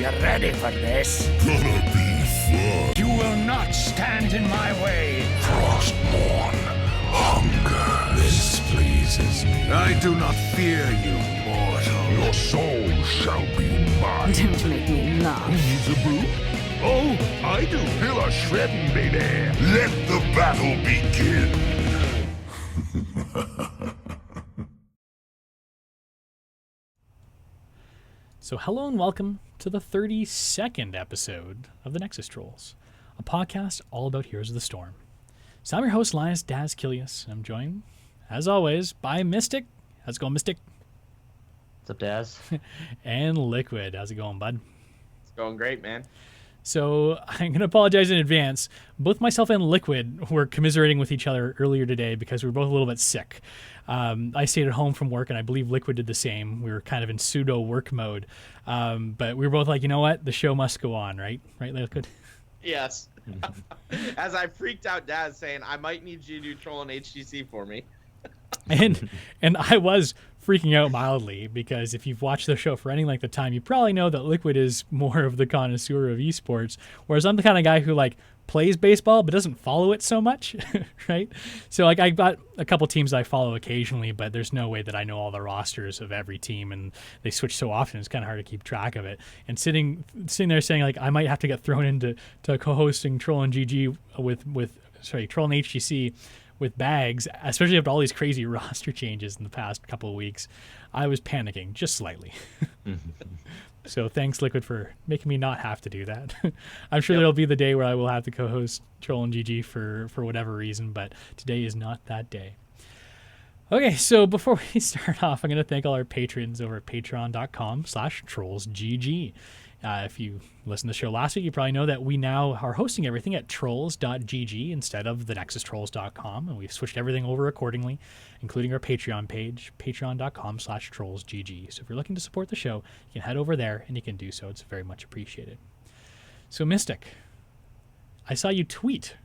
you ready for this? Gonna be fun. You will not stand in my way. Frostborn. Hunger. This pleases me. I do not fear you, mortal. Your soul shall be mine. Don't make me laugh. Needs a brew? Oh, I do. Feel a shredding, baby. Let the battle begin. So hello and welcome to the 32nd episode of the Nexus Trolls, a podcast all about Heroes of the Storm. So I'm your host, Linus Daz Kilius, and I'm joined, as always, by Mystic. How's it going, Mystic? What's up, Daz? And Liqiud. How's it going, bud? It's going great, man. So I'm going to apologize in advance. Both myself and Liqiud were commiserating with each other earlier today because we were both a little bit sick. I stayed at home from work, and I believe Liqiud did the same. We were kind of in pseudo work mode. But we were both like, you know what? The show must go on, right? Right, Liqiud? Yes. As I freaked out Dad saying, I might need you to do Troll and HTC for me. And I was freaking out mildly because if you've watched the show for any length of time, you probably know that Liqiud is more of the connoisseur of esports, whereas I'm the kind of guy who like plays baseball but doesn't follow it so much, right? So like I got a couple teams I follow occasionally, but there's no way that I know all the rosters of every team, and they switch so often it's kind of hard to keep track of it. And sitting there saying like I might have to get thrown into co-hosting Troll and GG with Troll and HGC with bags, especially after all these crazy roster changes in the past couple of weeks, I was panicking just slightly. So thanks, Liqiud, for making me not have to do that. I'm sure there'll be the day where I will have to co-host Troll and GG for whatever reason, but today is not that day. Okay, so before we start off, I'm going to thank all our patrons over at patreon.com/trollsgg. If you listened to the show last week, you probably know that we now are hosting everything at trolls.gg instead of TheNexusTrolls.com, and we've switched everything over accordingly, including our Patreon page, patreon.com/trollsgg. So if you're looking to support the show, you can head over there, and you can do so. It's very much appreciated. So, Mystic, I saw you tweet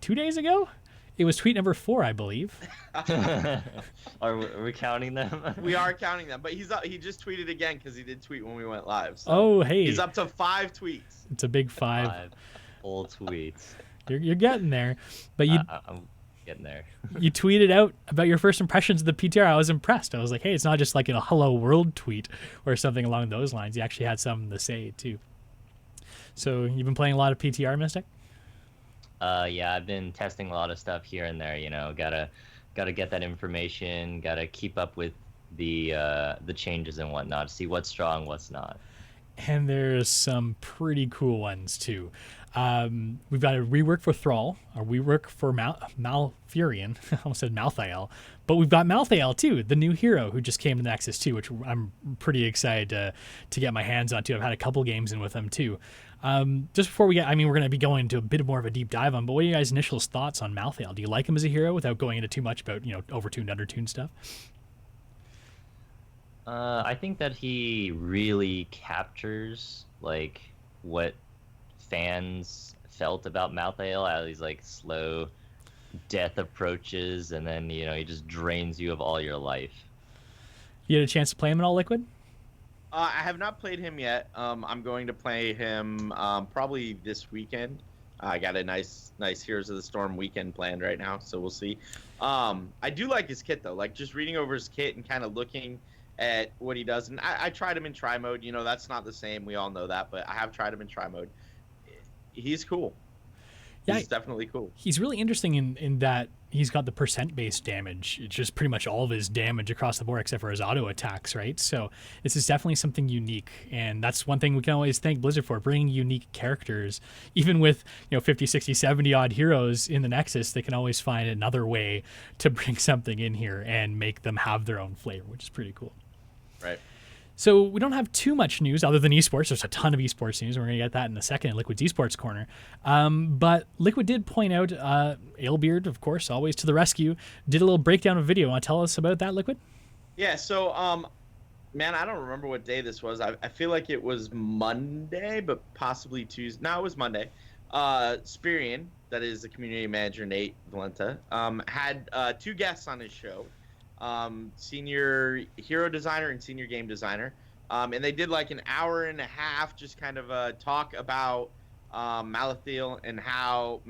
2 days ago? It was tweet number 4, I believe. Are we counting them? We are counting them, but he just tweeted again because he did tweet when we went live. So oh, hey. He's up to 5 tweets. It's a big 5. 5 full tweets. You're getting there. But I'm getting there. You tweeted out about your first impressions of the PTR. I was impressed. I was like, hey, it's not just like a hello world tweet or something along those lines. You actually had something to say, too. So you've been playing a lot of PTR, Mystic? Yeah, I've been testing a lot of stuff here and there. You know, gotta get that information. Gotta keep up with the changes and whatnot. See what's strong, what's not. And there's some pretty cool ones too. We've got a rework for Thrall, a rework for Malfurion. I almost said Malthael, but we've got Malthael too, the new hero who just came to Nexus 2, which I'm pretty excited to get my hands on too. I've had a couple games in with them too. Just before we're going to be going into a bit more of a deep dive on, but what are you guys' initial thoughts on Malthael? Do you like him as a hero without going into too much about, overtuned, undertuned stuff? I think that he really captures like what fans felt about Malthael as these like slow death approaches, and then he just drains you of all your life. You had a chance to play him at all, Liqiud? I have not played him yet. I'm going to play him probably this weekend. I got a nice Heroes of the Storm weekend planned right now, so we'll see. I do like his kit though. Like just reading over his kit and kind of looking at what he does. And I tried him in try mode. That's not the same. We all know that, but I have tried him in try mode. He's cool. Yeah, he's definitely cool. He's really interesting in that he's got the percent-based damage. It's just pretty much all of his damage across the board except for his auto attacks, right? So this is definitely something unique, and that's one thing we can always thank Blizzard for, bringing unique characters. Even with 50, 60, 70 odd heroes in the Nexus, they can always find another way to bring something in here and make them have their own flavor, which is pretty cool. Right. So we don't have too much news other than esports. There's a ton of esports news. We're going to get that in a second in Liquid's esports corner. But Liqiud did point out, Alebeard, of course, always to the rescue, did a little breakdown of video. Want to tell us about that, Liqiud? Yeah, so, man, I don't remember what day this was. I feel like it was Monday, but possibly Tuesday. No, it was Monday. Spirian, that is the community manager, Nate Valenta, had 2 guests on his show. Senior hero designer and senior game designer. And they did like an hour and a half just kind of talk about Malthael and how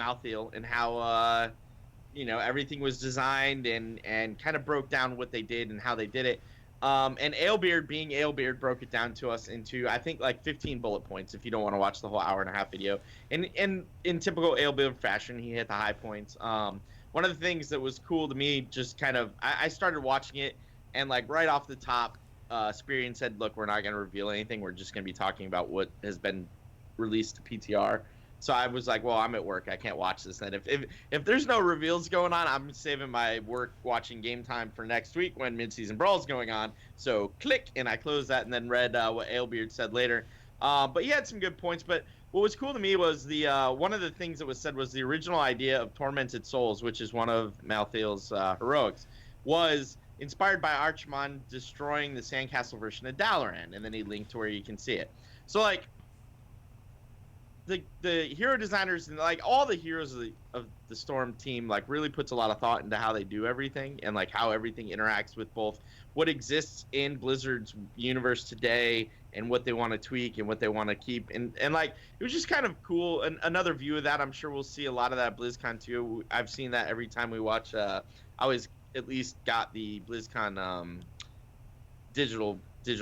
everything was designed and kind of broke down what they did and how they did it. And Alebeard, being Alebeard, broke it down to us into, I think, like 15 bullet points if you don't want to watch the whole hour and a half video. And in typical Alebeard fashion, he hit the high points. One of the things that was cool to me, just kind of, I started watching it, and like right off the top, Spirian said, look, we're not going to reveal anything. We're just going to be talking about what has been released to PTR. So I was like, well, I'm at work. I can't watch this. And if there's no reveals going on, I'm saving my work watching game time for next week when Mid-Season Brawl is going on. So click, and I closed that and then read what Alebeard said later. But he had some good points. But what was cool to me was the one of the things that was said was the original idea of Tormented Souls, which is one of Malthael's heroics, was inspired by Archimon destroying the Sandcastle version of Dalaran. And then he linked to where you can see it. So, like, the hero designers and like all the heroes of the Storm team like really puts a lot of thought into how they do everything and like how everything interacts with both what exists in Blizzard's universe today and what they want to tweak and what they want to keep and like it was just kind of cool. And another view of that, I'm sure we'll see a lot of that at BlizzCon too. I've seen that every time we watch. I always at least got the BlizzCon digital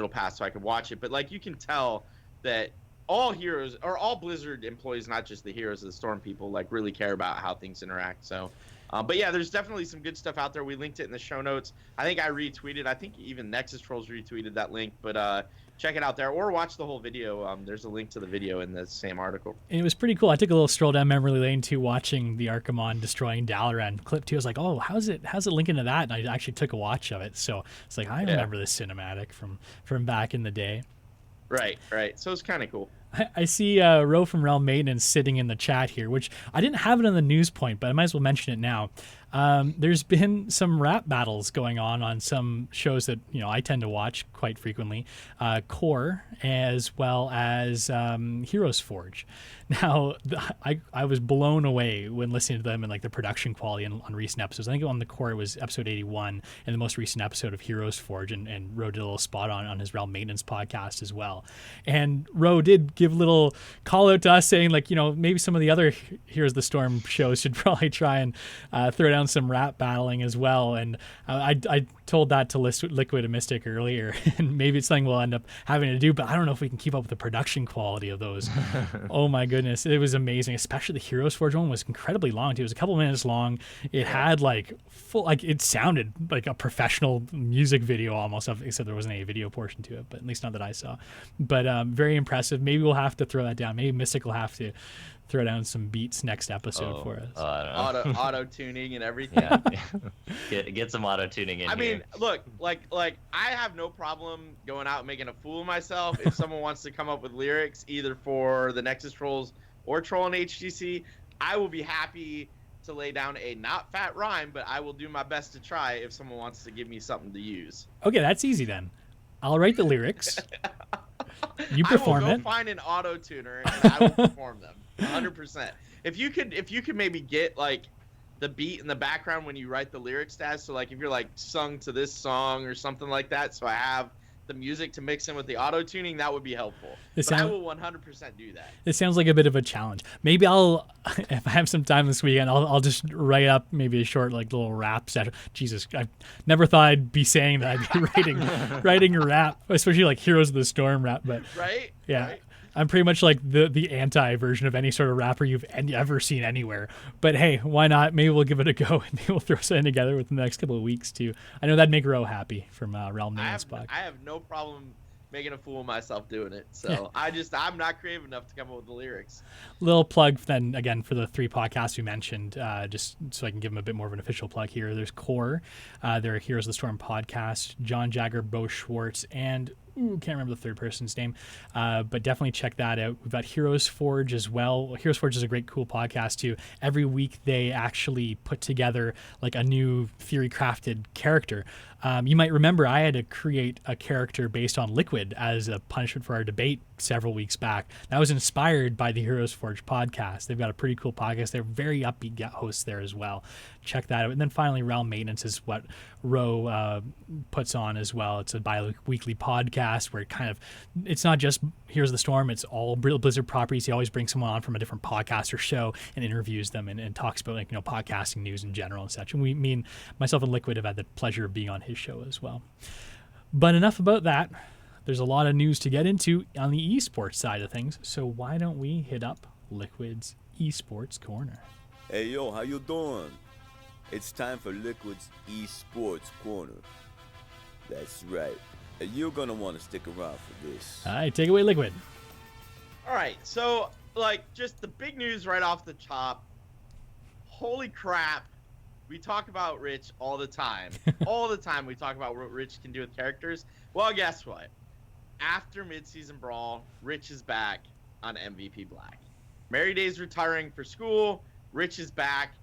pass so I could watch it. But like you can tell that all heroes or all Blizzard employees, not just the heroes of the Storm people, like really care about how things interact. So, but yeah, there's definitely some good stuff out there. We linked it in the show notes. I think I retweeted. I think even Nexus Trolls retweeted that link. But check it out there or watch the whole video. There's a link to the video in the same article. And it was pretty cool. I took a little stroll down memory lane too, watching the Archimon destroying Dalaran clip too. I was like, oh, how's it linking to that? And I actually took a watch of it. So it's like, I remember this cinematic from back in the day. Right. So it's kind of cool. I see Ro from Realm Maintenance sitting in the chat here, which I didn't have it on the news point, but I might as well mention it now. There's been some rap battles going on some shows that I tend to watch quite frequently, Core as well as Heroes Forge. Now, I was blown away when listening to them and like the production quality on recent episodes. I think on the Core it was episode 81 and the most recent episode of Heroes Forge, and Ro did a little spot on his Realm Maintenance podcast as well. And Ro did give a little call out to us saying like, maybe some of the other Heroes of the Storm shows should probably try and throw down some rap battling as well. And I told that to Liqiud and Mystic earlier, and maybe it's something we'll end up having to do, but I don't know if we can keep up with the production quality of those. Oh my goodness, it was amazing. Especially the Heroes Forge one was incredibly long too. It was a couple minutes long. It had like full, like it sounded like a professional music video almost, except there wasn't any video portion to it, but at least not that I saw. But very impressive. Maybe we'll have to throw that down. Maybe Mystic will have to throw down some beats next episode for us. I don't know. Auto tuning and everything. Yeah. Get some auto tuning in. I mean, look, like I have no problem going out and making a fool of myself if someone wants to come up with lyrics either for the Nexus Trolls or Troll and HGC. I will be happy to lay down a not fat rhyme, but I will do my best to try if someone wants to give me something to use. Okay, that's easy then. I'll write the lyrics. You perform I will it. go find an auto tuner and I will perform them 100%. If you could maybe get like the beat in the background when you write the lyrics, so like if you're like sung to this song or something like that, so I have the music to mix in with the auto tuning, that would be helpful. I will 100% do that. It sounds like a bit of a challenge. Maybe I'll, if I have some time this weekend, I'll just write up maybe a short like little rap set. Jesus, I never thought I'd be saying that I'd be writing a rap, especially like Heroes of the Storm rap. But right, yeah. Right. I'm pretty much like the anti version of any sort of rapper you've ever seen anywhere. But hey, why not? Maybe we'll give it a go, and maybe we'll throw something together within the next couple of weeks too. I know that'd make Ro happy from Realm Maintenance Podcast. I have no problem making a fool of myself doing it. So I'm not creative enough to come up with the lyrics. Little plug then again for the 3 podcasts we mentioned, just so I can give them a bit more of an official plug here. There's Core, their Heroes of the Storm podcast, John Jagger, Bo Schwartz, and can't remember the third person's name, but definitely check that out. We've got Heroes Forge as well. Heroes Forge is a great, cool podcast too. Every week they actually put together like a new theory crafted character. You might remember I had to create a character based on Liqiud as a punishment for our debate several weeks back. That was inspired by the Heroes Forge podcast. They've got a pretty cool podcast. They're very upbeat hosts there as well. Check that out. And then finally, Realm Maintenance is what Ro puts on as well. It's a bi-weekly podcast where it's not just Here's the Storm, it's all Blizzard properties. He always brings someone on from a different podcast or show and interviews them and talks about podcasting news in general and such. And myself and Liqiud have had the pleasure of being on his show as well. But enough about that. There's a lot of news to get into on the esports side of things. So why don't we hit up Liqiud's esports corner? Hey yo, how you doing? It's time for Liqiud's esports corner. That's right. And you're gonna want to stick around for this. All right, take it away, Liqiud. All right, so just the big news right off the top. Holy crap. We talk about Rich all the time. All the time we talk about what Rich can do with characters. Well, guess what? After Midseason Brawl, Rich is back on MVP Black. Mary Day's retiring for school. Rich is back.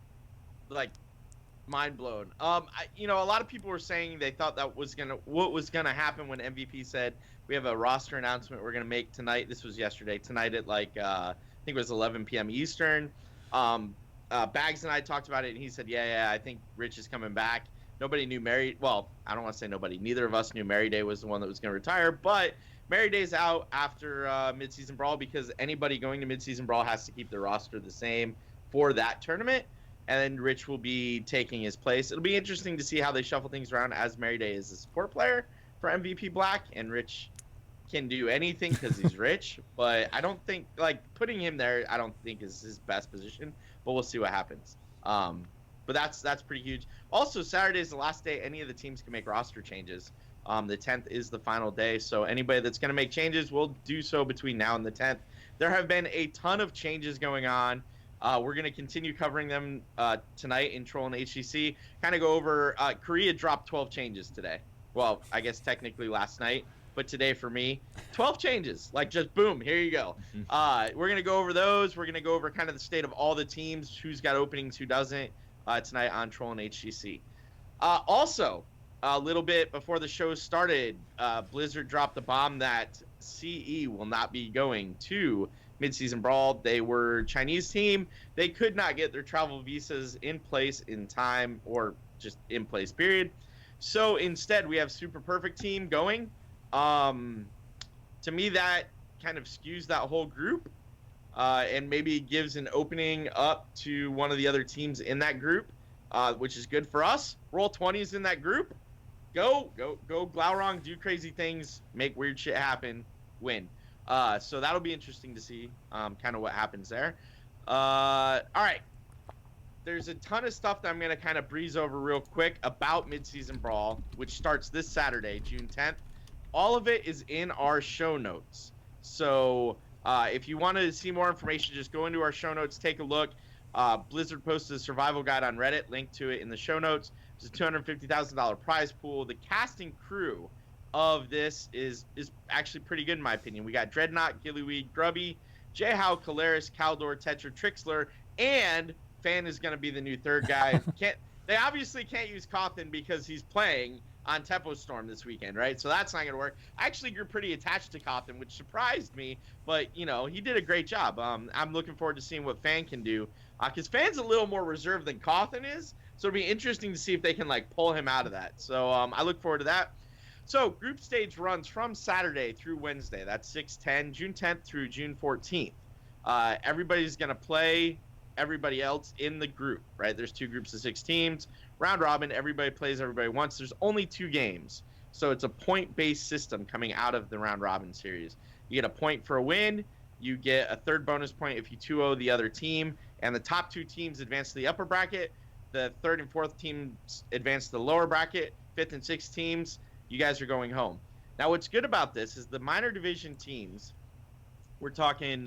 Mind blown. A lot of people were saying they thought what was gonna happen when MVP said we have a roster announcement we're gonna make tonight. This was yesterday. Tonight at I think it was 11 p.m. Eastern. Bags and I talked about it, and he said, yeah, I think Rich is coming back. Nobody knew well, I don't want to say nobody. Neither of us knew Mary Day was the one that was going to retire, but Mary Day's out after Midseason Brawl because anybody going to Midseason Brawl has to keep their roster the same for that tournament, and then Rich will be taking his place. It'll be interesting to see how they shuffle things around as Mary Day is a support player for MVP Black, and Rich can do anything because he's rich, but I don't think putting him there I don't think is his best position, but we'll see what happens. But that's pretty huge. Also, Saturday is the last day any of the teams can make roster changes. The 10th is the final day, so anybody that's going to make changes will do so between now and the 10th. There have been a ton of changes going on. We're going to continue covering them tonight in Troll and HCC. Kind of go over Korea dropped 12 changes today. Well, I guess technically last night. But today for me, 12 changes. Just boom, here you go. We're going to go over those. We're going to go over kind of the state of all the teams, who's got openings, who doesn't, tonight on Troll and HGC. Also, a little bit before the show started, Blizzard dropped the bomb that CE will not be going to Midseason Brawl. They were Chinese team. They could not get their travel visas in place in time, or just in place, period. So instead, we have Super Perfect team going. To me, that kind of skews that whole group, and maybe gives an opening up to one of the other teams in that group, which is good for us. Roll20's in that group. Go Glaurung, do crazy things, make weird shit happen, win. So that'll be interesting to see kind of what happens there. All right. There's a ton of stuff that I'm going to kind of breeze over real quick about Midseason Brawl, which starts this Saturday, June 10th. All of it is in our show notes. So if you want to see more information, just go into our show notes, take a look. Blizzard posted a survival guide on Reddit, link to it in the show notes. It's a $250,000 prize pool. The casting crew of this is actually pretty good in my opinion. We got Dreadnought, Gillyweed, Grubby, Jayhow, Calaris, Caldor, Tetra, Trixler, and Fan is going to be the new third guy. They obviously can't use Cawthon because he's playing on Tempo Storm this weekend, right? So that's not going to work. I actually grew pretty attached to Cawthon, which surprised me, but, he did a great job. I'm looking forward to seeing what Fan can do, because Fan's a little more reserved than Cawthon is, so it'll be interesting to see if they can, pull him out of that. So I look forward to that. So group stage runs from Saturday through Wednesday. That's 6/10, June 10th through June 14th. Everybody's going to play everybody else in the group, right? There's 2 groups of 6 teams. Round robin, everybody plays everybody once. There's only 2 games. So it's a point-based system coming out of the round robin series. You get a point for a win. You get a 3rd bonus point if you 2-0 the other team. And the top 2 teams advance to the upper bracket. The 3rd and 4th teams advance to the lower bracket. 5th and 6th teams, you guys are going home. Now, what's good about this is the minor division teams, we're talking,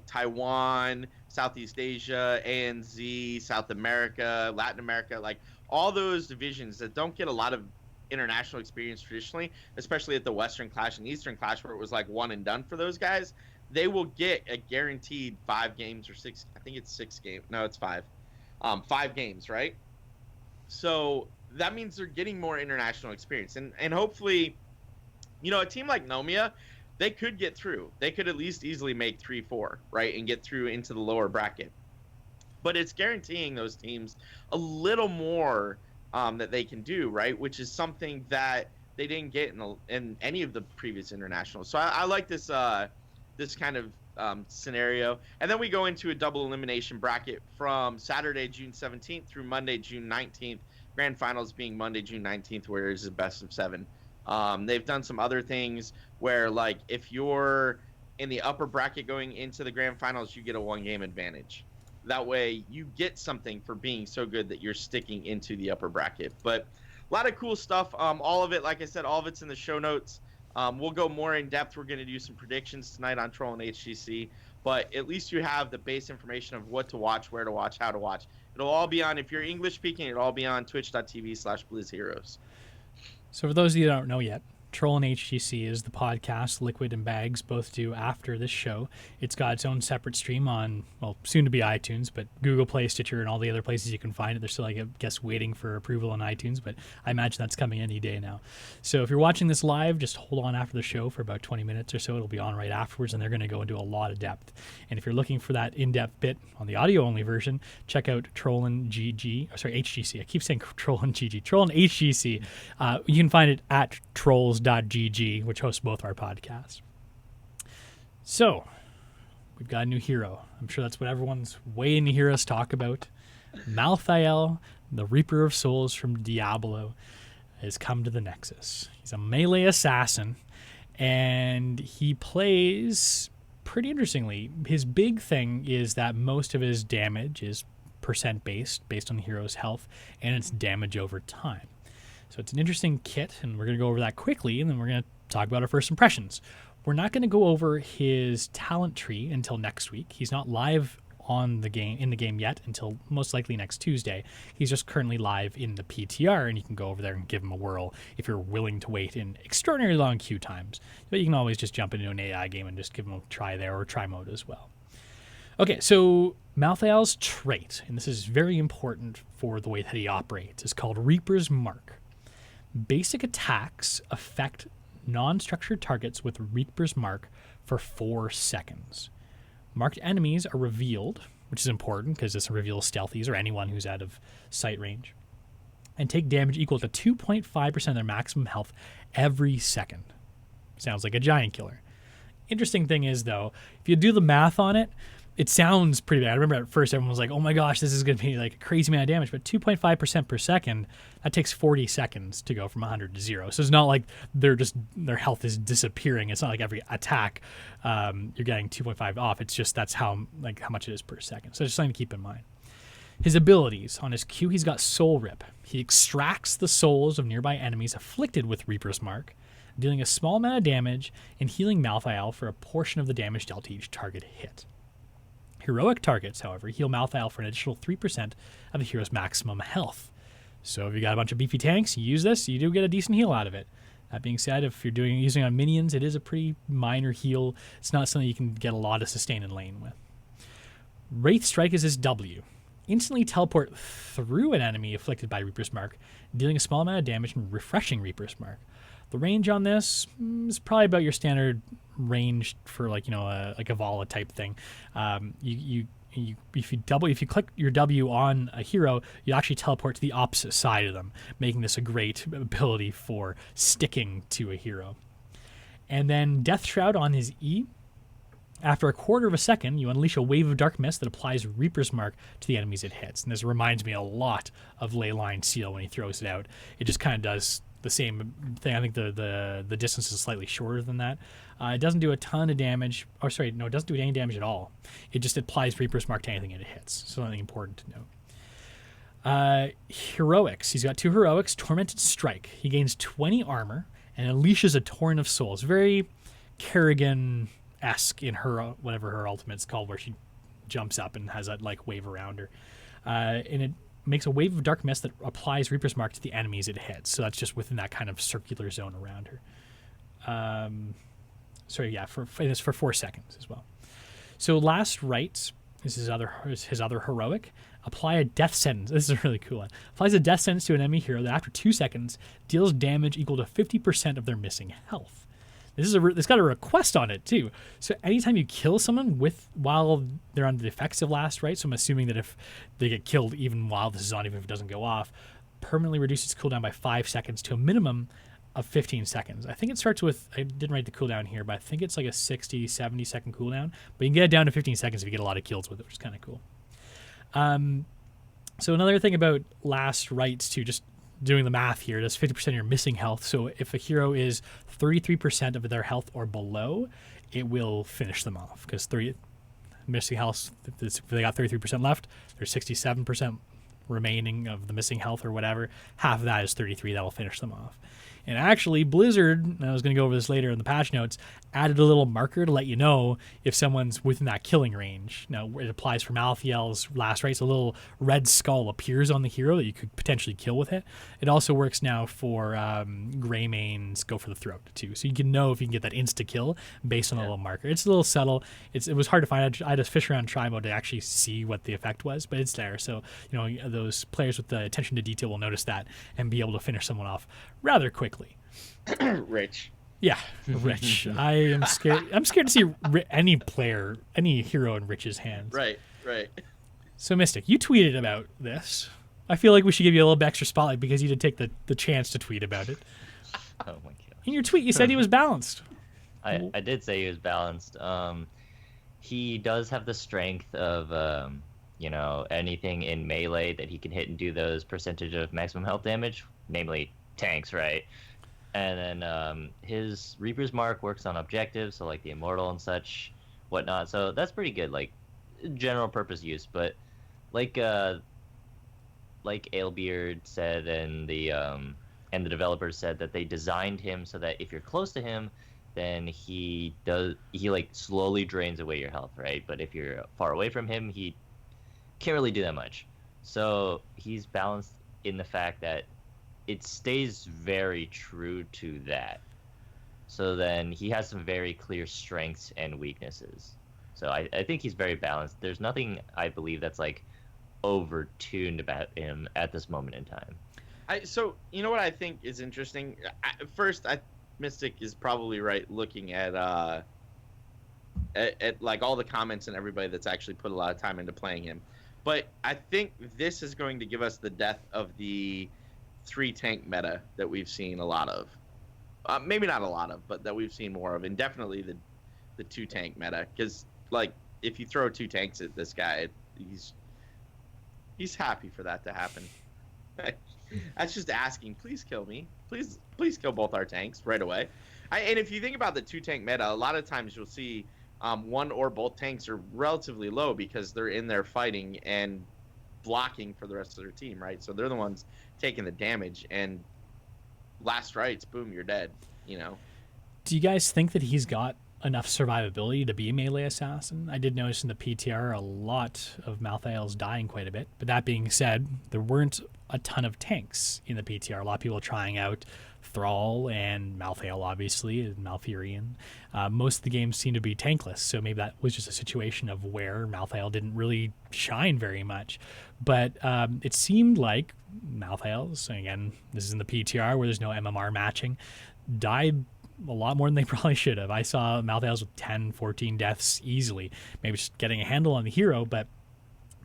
Taiwan, Southeast Asia, ANZ, South America, Latin America, all those divisions that don't get a lot of international experience traditionally, especially at the Western Clash and Eastern Clash where it was one and done for those guys, they will get a guaranteed 5 games or 6. I think it's 6 games. No, it's 5. 5 games, right? So that means they're getting more international experience. And hopefully, you know, a team like Nomia, they could get through. They could at least easily make 3-4, right, and get through into the lower bracket. But it's guaranteeing those teams a little more that they can do, right, which is something that they didn't get in any of the previous internationals. So I like this this kind of scenario. And then we go into a double elimination bracket from Saturday, June 17th through Monday, June 19th. Grand finals being Monday, June 19th, where it's a best of 7. They've done some other things where, like, if you're in the upper bracket going into the grand finals, you get a 1-game advantage. That way you get something for being so good that you're sticking into the upper bracket. But a lot of cool stuff. All of it, like I said, all of it's in the show notes. We'll go more in depth. We're going to do some predictions tonight on Troll and HGC. But at least you have the base information of what to watch, where to watch, how to watch. It'll all be on, if you're English speaking, it'll all be on twitch.tv/BlizzHeroes. So for those of you that don't know yet, Troll and HGC is the podcast Liqiud and Bags both do after this show. It's got its own separate stream on, well, soon to be iTunes, but Google Play, Stitcher, and all the other places you can find it. They're still, I guess, waiting for approval on iTunes, but I imagine that's coming any day now. So if you're watching this live, just hold on after the show for about 20 minutes or so. It'll be on right afterwards, and they're going to go into a lot of depth. And if you're looking for that in-depth bit on the audio-only version, check out Troll and HGC. I keep saying Troll and GG. Troll and HGC. You can find it at trolls.gg, which hosts both our podcasts. So, we've got a new hero. I'm sure that's what everyone's waiting to hear us talk about. Malthael, the Reaper of Souls from Diablo, has come to the Nexus. He's a melee assassin, and he plays pretty interestingly. His big thing is that most of his damage is percent based on the hero's health, and it's damage over time. So it's an interesting kit, and we're going to go over that quickly, and then we're going to talk about our first impressions. We're not going to go over his talent tree until next week. He's not live in the game yet until most likely next Tuesday. He's just currently live in the PTR, and you can go over there and give him a whirl if you're willing to wait in extraordinarily long queue times. But you can always just jump into an AI game and just give him a try there, or try mode as well. Okay, so Malthael's trait, and this is very important for the way that he operates, is called Reaper's Mark. Basic attacks affect non-structured targets with Reaper's Mark for 4 seconds. Marked enemies are revealed, which is important because this reveals stealthies or anyone who's out of sight range, and take damage equal to 2.5% of their maximum health every second. Sounds like a giant killer. Interesting thing is, though, if you do the math on it, it sounds pretty bad. I remember at first everyone was like, oh my gosh, this is going to be like a crazy amount of damage. But 2.5% per second, that takes 40 seconds to go from 100 to 0. So it's not like their health is disappearing. It's not like every attack you're getting 2.5 off. It's just that's how much it is per second. So just something to keep in mind. His abilities. On his Q, he's got Soul Rip. He extracts the souls of nearby enemies afflicted with Reaper's Mark, dealing a small amount of damage and healing Malthael for a portion of the damage dealt to each target hit. Heroic targets, however, heal Malthael for an additional 3% of the hero's maximum health. So if you got a bunch of beefy tanks, you use this, you do get a decent heal out of it. That being said, if you're using on minions, it is a pretty minor heal. It's not something you can get a lot of sustain in lane with. Wraith Strike is his W. Instantly teleport through an enemy afflicted by Reaper's Mark, dealing a small amount of damage and refreshing Reaper's Mark. The range on this is probably about your standard range for like a Vala type thing. If you click your W on a hero, you actually teleport to the opposite side of them, making this a great ability for sticking to a hero. And then Death Shroud on his E. After a quarter of a second, you unleash a wave of dark mist that applies Reaper's Mark to the enemies it hits. And this reminds me a lot of Leyline Seal when he throws it out. It just kind of does the same thing. I think the distance is slightly shorter than that. It doesn't do a ton of damage. It doesn't do any damage at all. It just applies Reaper's Mark to anything it hits. So something important to note. Heroics. He's got 2 heroics. Tormented Strike. He gains 20 armor and unleashes a Torrent of Souls. Very Kerrigan-esque in her whatever her ultimate's called, where she jumps up and has that like wave around her. And it makes a wave of dark mist that applies Reaper's Mark to the enemies it hits. So that's just within that kind of circular zone around her. For 4 seconds as well. So Last Rites is his other heroic. Apply a death sentence. This is a really cool one. Applies a death sentence to an enemy hero that after 2 seconds deals damage equal to 50% of their missing health. It's got a request on it too. So anytime you kill someone while they're under the effects of last right, so I'm assuming that if they get killed even while this is on, even if it doesn't go off, permanently reduces cooldown by 5 seconds to a minimum of 15 seconds. I think it starts with, I didn't write the cooldown here, but I think it's like a 60, 70 second cooldown. But you can get it down to 15 seconds if you get a lot of kills with it, which is kind of cool. So another thing about last rights too, just doing the math here, that's 50% of your missing health. So if a hero is 33% of their health or below, it will finish them off because missing health, if they got 33% left, there's 67% remaining of the missing health or whatever. Half of that is 33, that'll finish them off. And actually, Blizzard, and I was going to go over this later in the patch notes, added a little marker to let you know if someone's within that killing range. Now, it applies for Malthael's last rites. A little red skull appears on the hero that you could potentially kill with it. It also works now for Greymane's Go for the Throat, too. So you can know if you can get that insta-kill based on a little marker. It's a little subtle. It was hard to find. I had to fish around try mode to actually see what the effect was, but it's there. So, those players with the attention to detail will notice that and be able to finish someone off rather quickly. Rich. Yeah, Rich. I am scared. I'm scared to see any hero in Rich's hands. Right. So, Mystic, you tweeted about this. I feel like we should give you a little bit extra spotlight because you did take the chance to tweet about it. Oh my god. In your tweet, you said he was balanced. I did say he was balanced. He does have the strength of anything in melee that he can hit and do those percentage of maximum health damage, namely tanks, right? And then his Reaper's Mark works on objectives, so like the Immortal and such, whatnot. So that's pretty good, like general purpose use. But like Alebeard said, and the developers said that they designed him so that if you're close to him, then he like slowly drains away your health, right? But if you're far away from him, he can't really do that much. So he's balanced in the fact that it stays very true to that. So then he has some very clear strengths and weaknesses. So I think he's very balanced. There's nothing, I believe, that's like over-tuned about him at this moment in time. So you know what I think is interesting? First, Mystic is probably right looking at like all the comments and everybody that's actually put a lot of time into playing him. But I think this is going to give us the death of the 3 tank meta that we've seen a lot of. Maybe not a lot of, but that we've seen more of, and definitely the 2 tank meta. Because like if you throw 2 tanks at this guy, he's happy for that to happen. That's just asking, please kill me, please kill both our tanks right away. And if you think about the 2 tank meta, a lot of times you'll see one or both tanks are relatively low because they're in there fighting and blocking for the rest of their team, right? So they're the ones taking the damage, and last rites, boom, you're dead, Do you guys think that he's got enough survivability to be a melee assassin? I did notice in the PTR a lot of Malthael's dying quite a bit, but that being said, there weren't a ton of tanks in the PTR. A lot of people trying out Thrall and Malthael, obviously, and Malfurion. Most of the games seem to be tankless, so maybe that was just a situation of where Malthael didn't really shine very much. But it seemed like Malthael's, again, this is in the PTR where there's no MMR matching, died a lot more than they probably should have. I saw Malthael's with 10, 14 deaths easily, maybe just getting a handle on the hero, but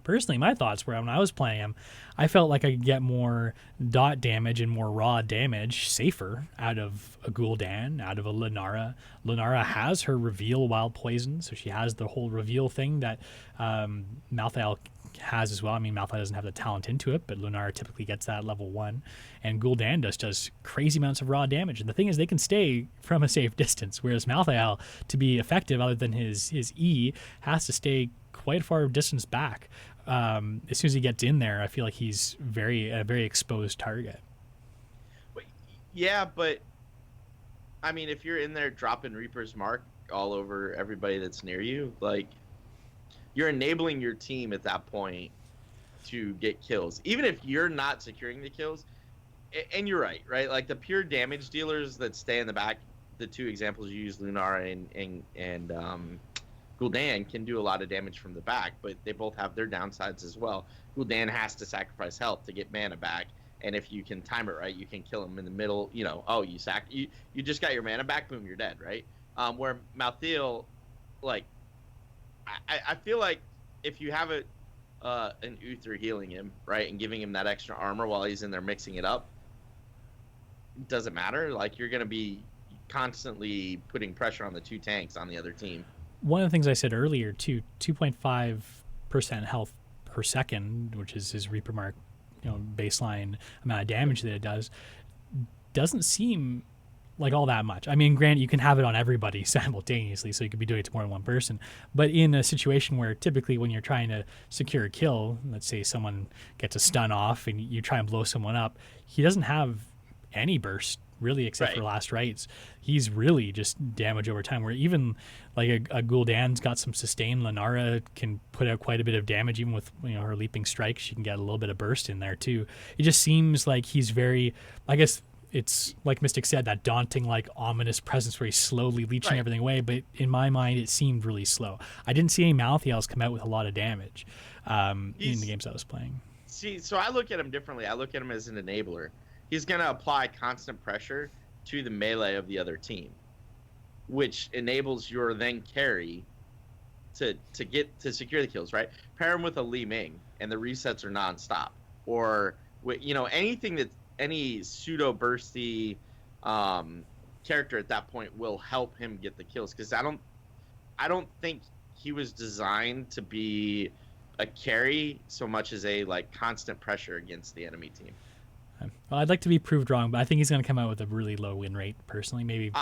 personally, my thoughts were when I was playing him, I felt like I could get more dot damage and more raw damage safer out of a Gul'dan, out of a Lunara. Lunara has her reveal wild poison, so she has the whole reveal thing that Malthael has as well. I mean, Malthael doesn't have the talent into it, but Lunara typically gets that level 1. And Gul'dan does crazy amounts of raw damage. And the thing is, they can stay from a safe distance, whereas Malthael, to be effective other than his E, has to stay quite far distance back. As soon as he gets in there, I feel like he's a very exposed target. Yeah, but I mean, if you're in there dropping Reaper's Mark all over everybody that's near you, like, you're enabling your team at that point to get kills, even if you're not securing the kills. And you're right? Like the pure damage dealers that stay in the back, the 2 examples you used, Lunara and Gul'dan can do a lot of damage from the back, but they both have their downsides as well. Gul'dan has to sacrifice health to get mana back, and if you can time it right, you can kill him in the middle. You know, oh, you just got your mana back, boom, you're dead, right? Where Malthael, like, I feel like if you have an Uther healing him, right, and giving him that extra armor while he's in there mixing it up, it doesn't matter. Like, you're gonna be constantly putting pressure on the two tanks on the other team. One of the things I said earlier too, 2.5% health per second, which is his Reaper Mark, baseline amount of damage that it doesn't seem like all that much. I mean, granted, you can have it on everybody simultaneously, so you could be doing it to more than one person. But in a situation where typically when you're trying to secure a kill, let's say someone gets a stun off and you try and blow someone up, he doesn't have any burst really, except for last rites. He's really just damage over time, where even like a Gul'dan's got some sustain. Lenara can put out quite a bit of damage even with her leaping strike. She can get a little bit of burst in there too. It just seems like he's very, I guess it's like Mystic said, that daunting, like ominous presence where he's slowly leeching everything away, but in my mind it seemed really slow. I didn't see any Malthaels come out with a lot of damage in the games I was playing. See, so I look at him differently. I look at him as an enabler. He's going to apply constant pressure to the melee of the other team, which enables your then carry to secure the kills, right? Pair him with a Li Ming, and the resets are nonstop. Or, anything that any pseudo bursty character at that point will help him get the kills. Because I don't think he was designed to be a carry so much as a constant pressure against the enemy team. Well, I'd like to be proved wrong, but I think he's going to come out with a really low win rate, personally. Maybe.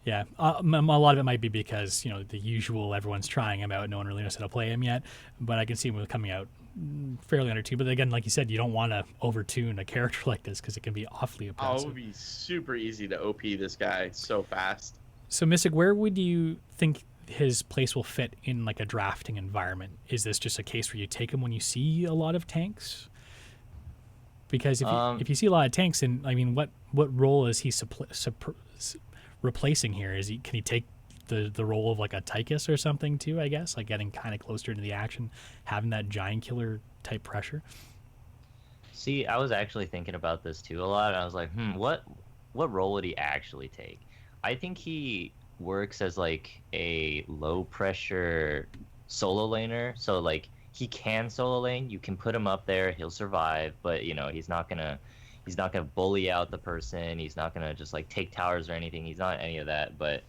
Yeah. A lot of it might be because, the usual, everyone's trying him out. No one really knows how to play him yet. But I can see him coming out fairly under 2. But again, like you said, you don't want to overtune a character like this because it can be awfully oppressive. It would be super easy to OP this guy so fast. So, Mystic, where would you think his place will fit in like a drafting environment? Is this just a case where you take him when you see a lot of tanks? Because if you see a lot of tanks, and I mean, what role is he replacing here? Can he take the role of like a Tychus or something too? I guess, like getting kind of closer to the action, having that giant killer type pressure. See, I was actually thinking about this too a lot. I was like, what role would he actually take? I think he works as like a low pressure solo laner. So like, he can solo lane. You can put him up there. He'll survive, but he's not gonna bully out the person. He's not gonna just like take towers or anything. He's not any of that. But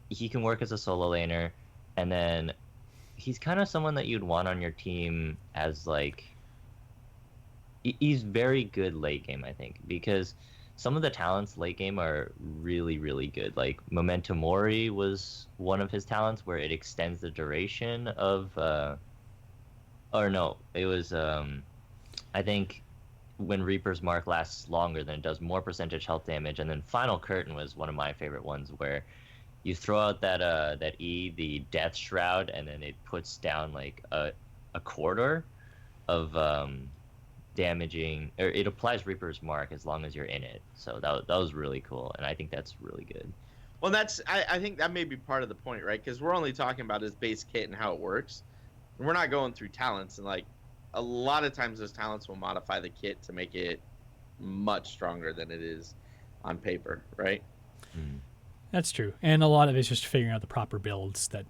he can work as a solo laner, and then he's kind of someone that you'd want on your team as like. He's very good late game, I think, because some of the talents late game are really, really good. Like Memento Mori was one of his talents where it extends the duration of. Or no, it was, I think, when Reaper's Mark lasts longer, then it does more percentage health damage. And then Final Curtain was one of my favorite ones, where you throw out that E, the Death Shroud, and then it puts down like a quarter of damaging, or it applies Reaper's Mark as long as you're in it. So that was really cool, and I think that's really good. Well, I think that may be part of the point, right? Because we're only talking about his base kit and how it works. We're not going through talents, and like a lot of times those talents will modify the kit to make it much stronger than it is on paper, right? That's true, and a lot of it's just figuring out the proper builds that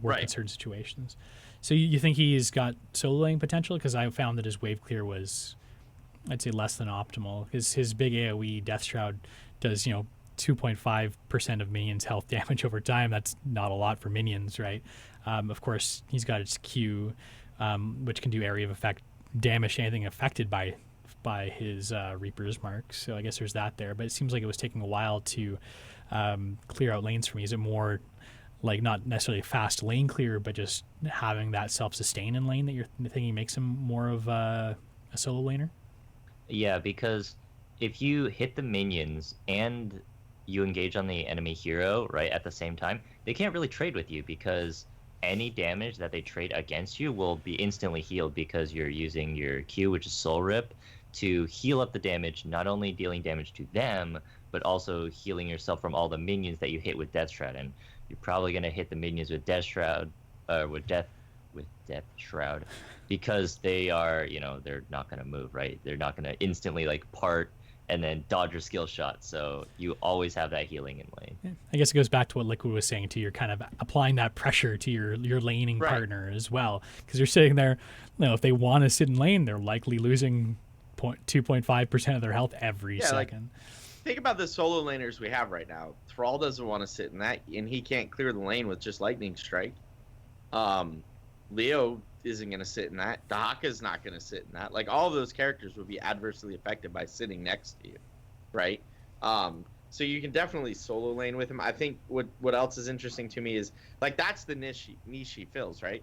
work in certain situations. So you think he's got solo lane potential? Because I found that his wave clear was, I'd say, less than optimal. His big AOE Death Shroud does 2.5% of minions' health damage over time. That's not a lot for minions, right? Of course, he's got its Q, which can do area of effect damage to anything affected by his Reaper's Mark. So I guess there's that there. But it seems like it was taking a while to clear out lanes for me. Is it more like not necessarily fast lane clear, but just having that self-sustain in lane that you're thinking makes him more of a solo laner? Yeah, because if you hit the minions and you engage on the enemy hero right at the same time, they can't really trade with you, because any damage that they trade against you will be instantly healed, because you're using your Q, which is Soul Rip, to heal up the damage, not only dealing damage to them, but also healing yourself from all the minions that you hit with Death Shroud. And you're probably gonna hit the minions with Death Shroud, with Death Shroud, because they are, they're not gonna move, right? They're not gonna instantly like part and then dodge your skill shot. So you always have that healing in lane. I guess it goes back to what Liqiud was saying too. You're kind of applying that pressure to your laning Right. partner as well, because you're sitting there. If they want to sit in lane, they're likely losing 2.5% of their health every second. Think about the solo laners we have right now. Thrall doesn't want to sit in that, and he can't clear the lane with just lightning strike. Leo isn't going to sit in that. Dahaka's not going to sit in that. Like, all of those characters would be adversely affected by sitting next to you, right? So you can definitely solo lane with him. I think what else is interesting to me is, like, that's the niche he fills, right?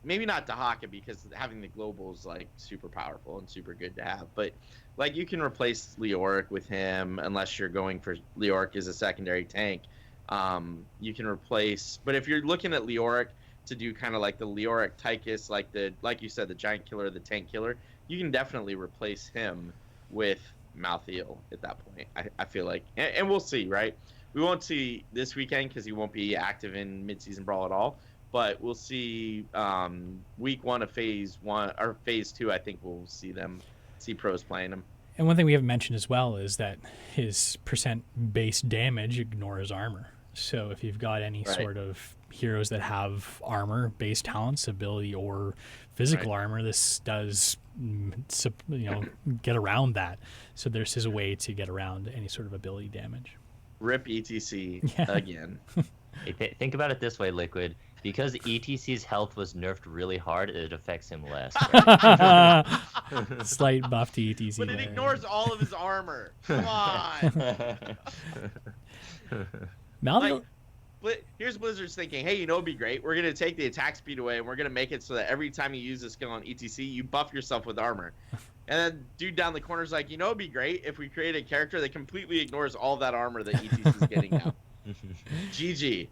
Maybe not Dahaka, because having the global is, like, super powerful and super good to have. But, like, you can replace Leoric with him unless you're going for Leoric as a secondary tank. You can replace... But if you're looking at Leoric to do kind of like the Leoric Tychus, like you said, the giant killer, the tank killer, you can definitely replace him with Malthael at that point, I feel like. And we'll see, right? We won't see this weekend because he won't be active in mid-season brawl at all. But we'll see week 1 of phase 1 or phase 2. I think we'll see pros playing him. And one thing we haven't mentioned as well is that his percent base damage ignores armor. So if you've got any sort of heroes that have armor based talents, ability, or physical armor, this does get around that. So there's a way to get around any sort of ability damage. Rip ETC again. Hey, think about it this way, Liqiud. Because ETC's health was nerfed really hard, it affects him less. Right? Slight buff to ETC. But it there. ignores all of his armor. Come on. Malthael, Here's Blizzard's thinking, hey, it'd be great. We're going to take the attack speed away, and we're going to make it so that every time you use a skill on ETC, you buff yourself with armor. And then dude down the corner's like, it'd be great if we create a character that completely ignores all that armor that ETC's getting now. GG.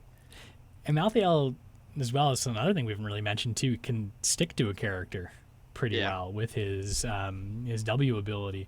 and Malthael, as well as another thing we haven't really mentioned too, can stick to a character pretty well with his W ability,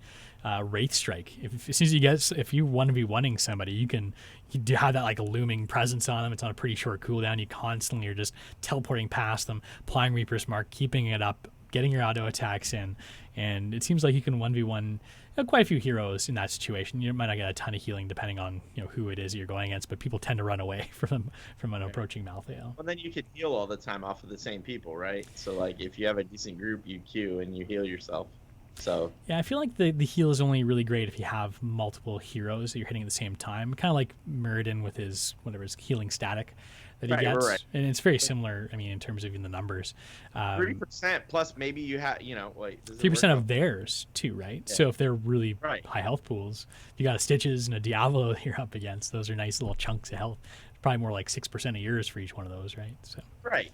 Wraith Strike. As soon as if you 1v1ing somebody, you do have that like looming presence on them. It's on a pretty short cooldown. You constantly are just teleporting past them, applying Reaper's Mark, keeping it up, getting your auto attacks in, and it seems like you can 1v1 quite a few heroes in that situation. You might not get a ton of healing depending on who it is that you're going against, but people tend to run away from an approaching Malthael. Well, then you can heal all the time off of the same people, right? So like if you have a decent group, you queue and you heal yourself. So yeah, I feel like the heal is only really great if you have multiple heroes that you're hitting at the same time. Kind of like Muradin with his healing static that he gets, and it's very similar. I mean, in terms of even the numbers, 30% plus maybe you have 3% of theirs too, right? Yeah. So if they're really high health pools, if you got a Stitches and a Diablo you're up against, those are nice little chunks of health. Probably more like 6% of yours for each one of those, right? So right.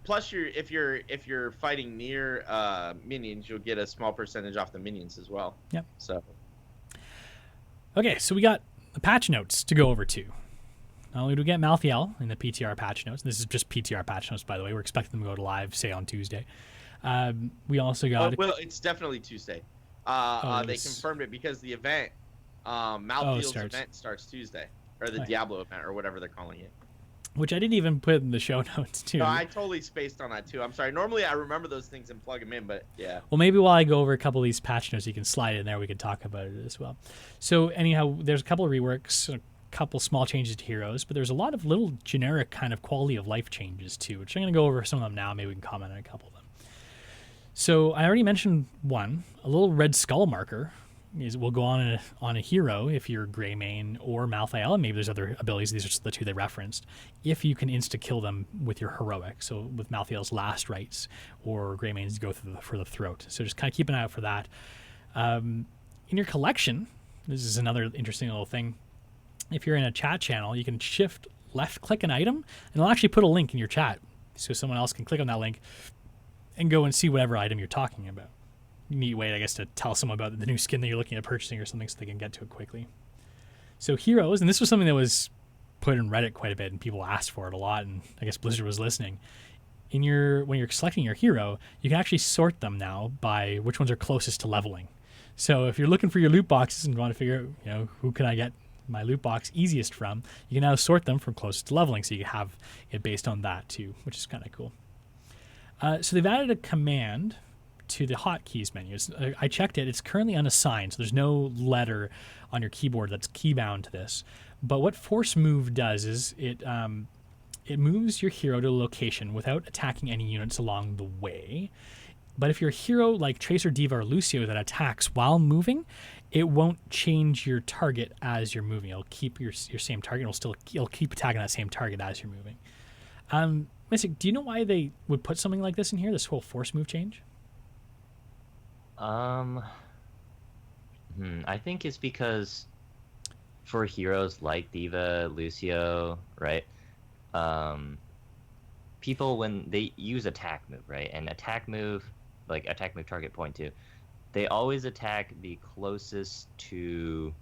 Plus, if you're fighting near minions, you'll get a small percentage off the minions as well. Yep. So. Okay, so we got the patch notes to go over too. Not only do we get Malthael in the PTR patch notes, this is just PTR patch notes, by the way. We're expecting them to go to live, say, on Tuesday. We also got... well, it's definitely Tuesday. They confirmed it because the event, Malthael's event starts Tuesday. Or the Diablo event, or whatever they're calling it. Which I didn't even put in the show notes, too. No, I totally spaced on that, too. I'm sorry. Normally, I remember those things and plug them in, but yeah. Well, maybe while I go over a couple of these patch notes, you can slide in there. We can talk about it as well. So, anyhow, there's a couple of reworks, a couple small changes to heroes, but there's a lot of little generic kind of quality of life changes, too, which I'm going to go over some of them now. Maybe we can comment on a couple of them. So, I already mentioned one, a little red skull marker. Will go on a hero if you're Greymane or Malthael, and maybe there's other abilities. These are just the two they referenced. If you can insta-kill them with your heroic, so with Malthael's last rites or Greymane's go for the throat. So just kind of keep an eye out for that. In your collection, this is another interesting little thing. If you're in a chat channel, you can shift left-click an item, and it'll actually put a link in your chat, so someone else can click on that link and go and see whatever item you're talking about. Neat way, I guess, to tell someone about the new skin that you're looking at purchasing or something so they can get to it quickly. So heroes, and this was something that was put in Reddit quite a bit and people asked for it a lot, and I guess Blizzard was listening. When you're selecting your hero, you can actually sort them now by which ones are closest to leveling. So if you're looking for your loot boxes and want to figure out, who can I get my loot box easiest from, you can now sort them from closest to leveling, so you have it based on that too, which is kind of cool. So they've added a command to the hotkeys menu. I checked it. It's currently unassigned, so there's no letter on your keyboard that's keybound to this. But what force move does is it moves your hero to a location without attacking any units along the way. But if you're a hero like Tracer, Diva, or Lucio that attacks while moving, it won't change your target as you're moving. It'll keep your same target. It'll keep attacking that same target as you're moving. Mystic, do you know why they would put something like this in here? This whole force move change? I think it's because for heroes like Diva, Lucio, right? People, when they use attack move, right? And attack move, like attack move target point 2, they always attack the closest to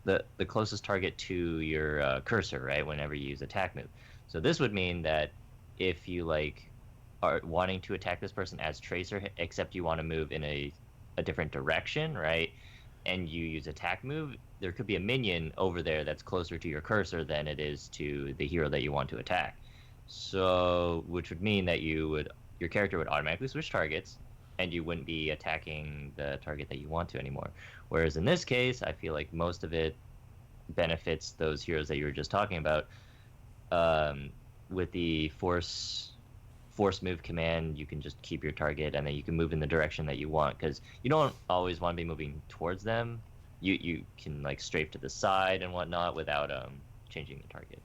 the closest target to your cursor, right? Whenever you use attack move. So this would mean that if you like are wanting to attack this person as Tracer, except you want to move in a different direction, right? And you use attack move, there could be a minion over there that's closer to your cursor than it is to the hero that you want to attack. So, which would mean that your character would automatically switch targets, and you wouldn't be attacking the target that you want to anymore. Whereas in this case, I feel like most of it benefits those heroes that you were just talking about. With the force move command, you can just keep your target, and then you can move in the direction that you want, because you don't always want to be moving towards them. You can like strafe to the side and whatnot without changing the target.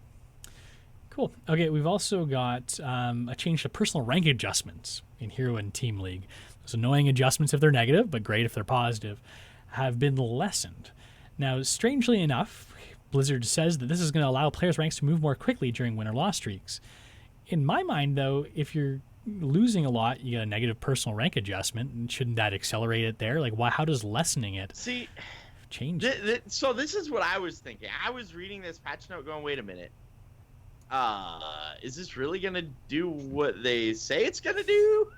Cool. Okay, we've also got a change to personal rank adjustments in Hero and Team League. Those annoying adjustments if they're negative, but great if they're positive, have been lessened. Now, strangely enough, Blizzard says that this is going to allow players' ranks to move more quickly during win or loss streaks. In my mind, though, if you're losing a lot, you get a negative personal rank adjustment, and shouldn't that accelerate it there? Like, why? How does lessening it change? So this is what I was thinking. I was reading this patch note going, wait a minute. Is this really going to do what they say it's going to do?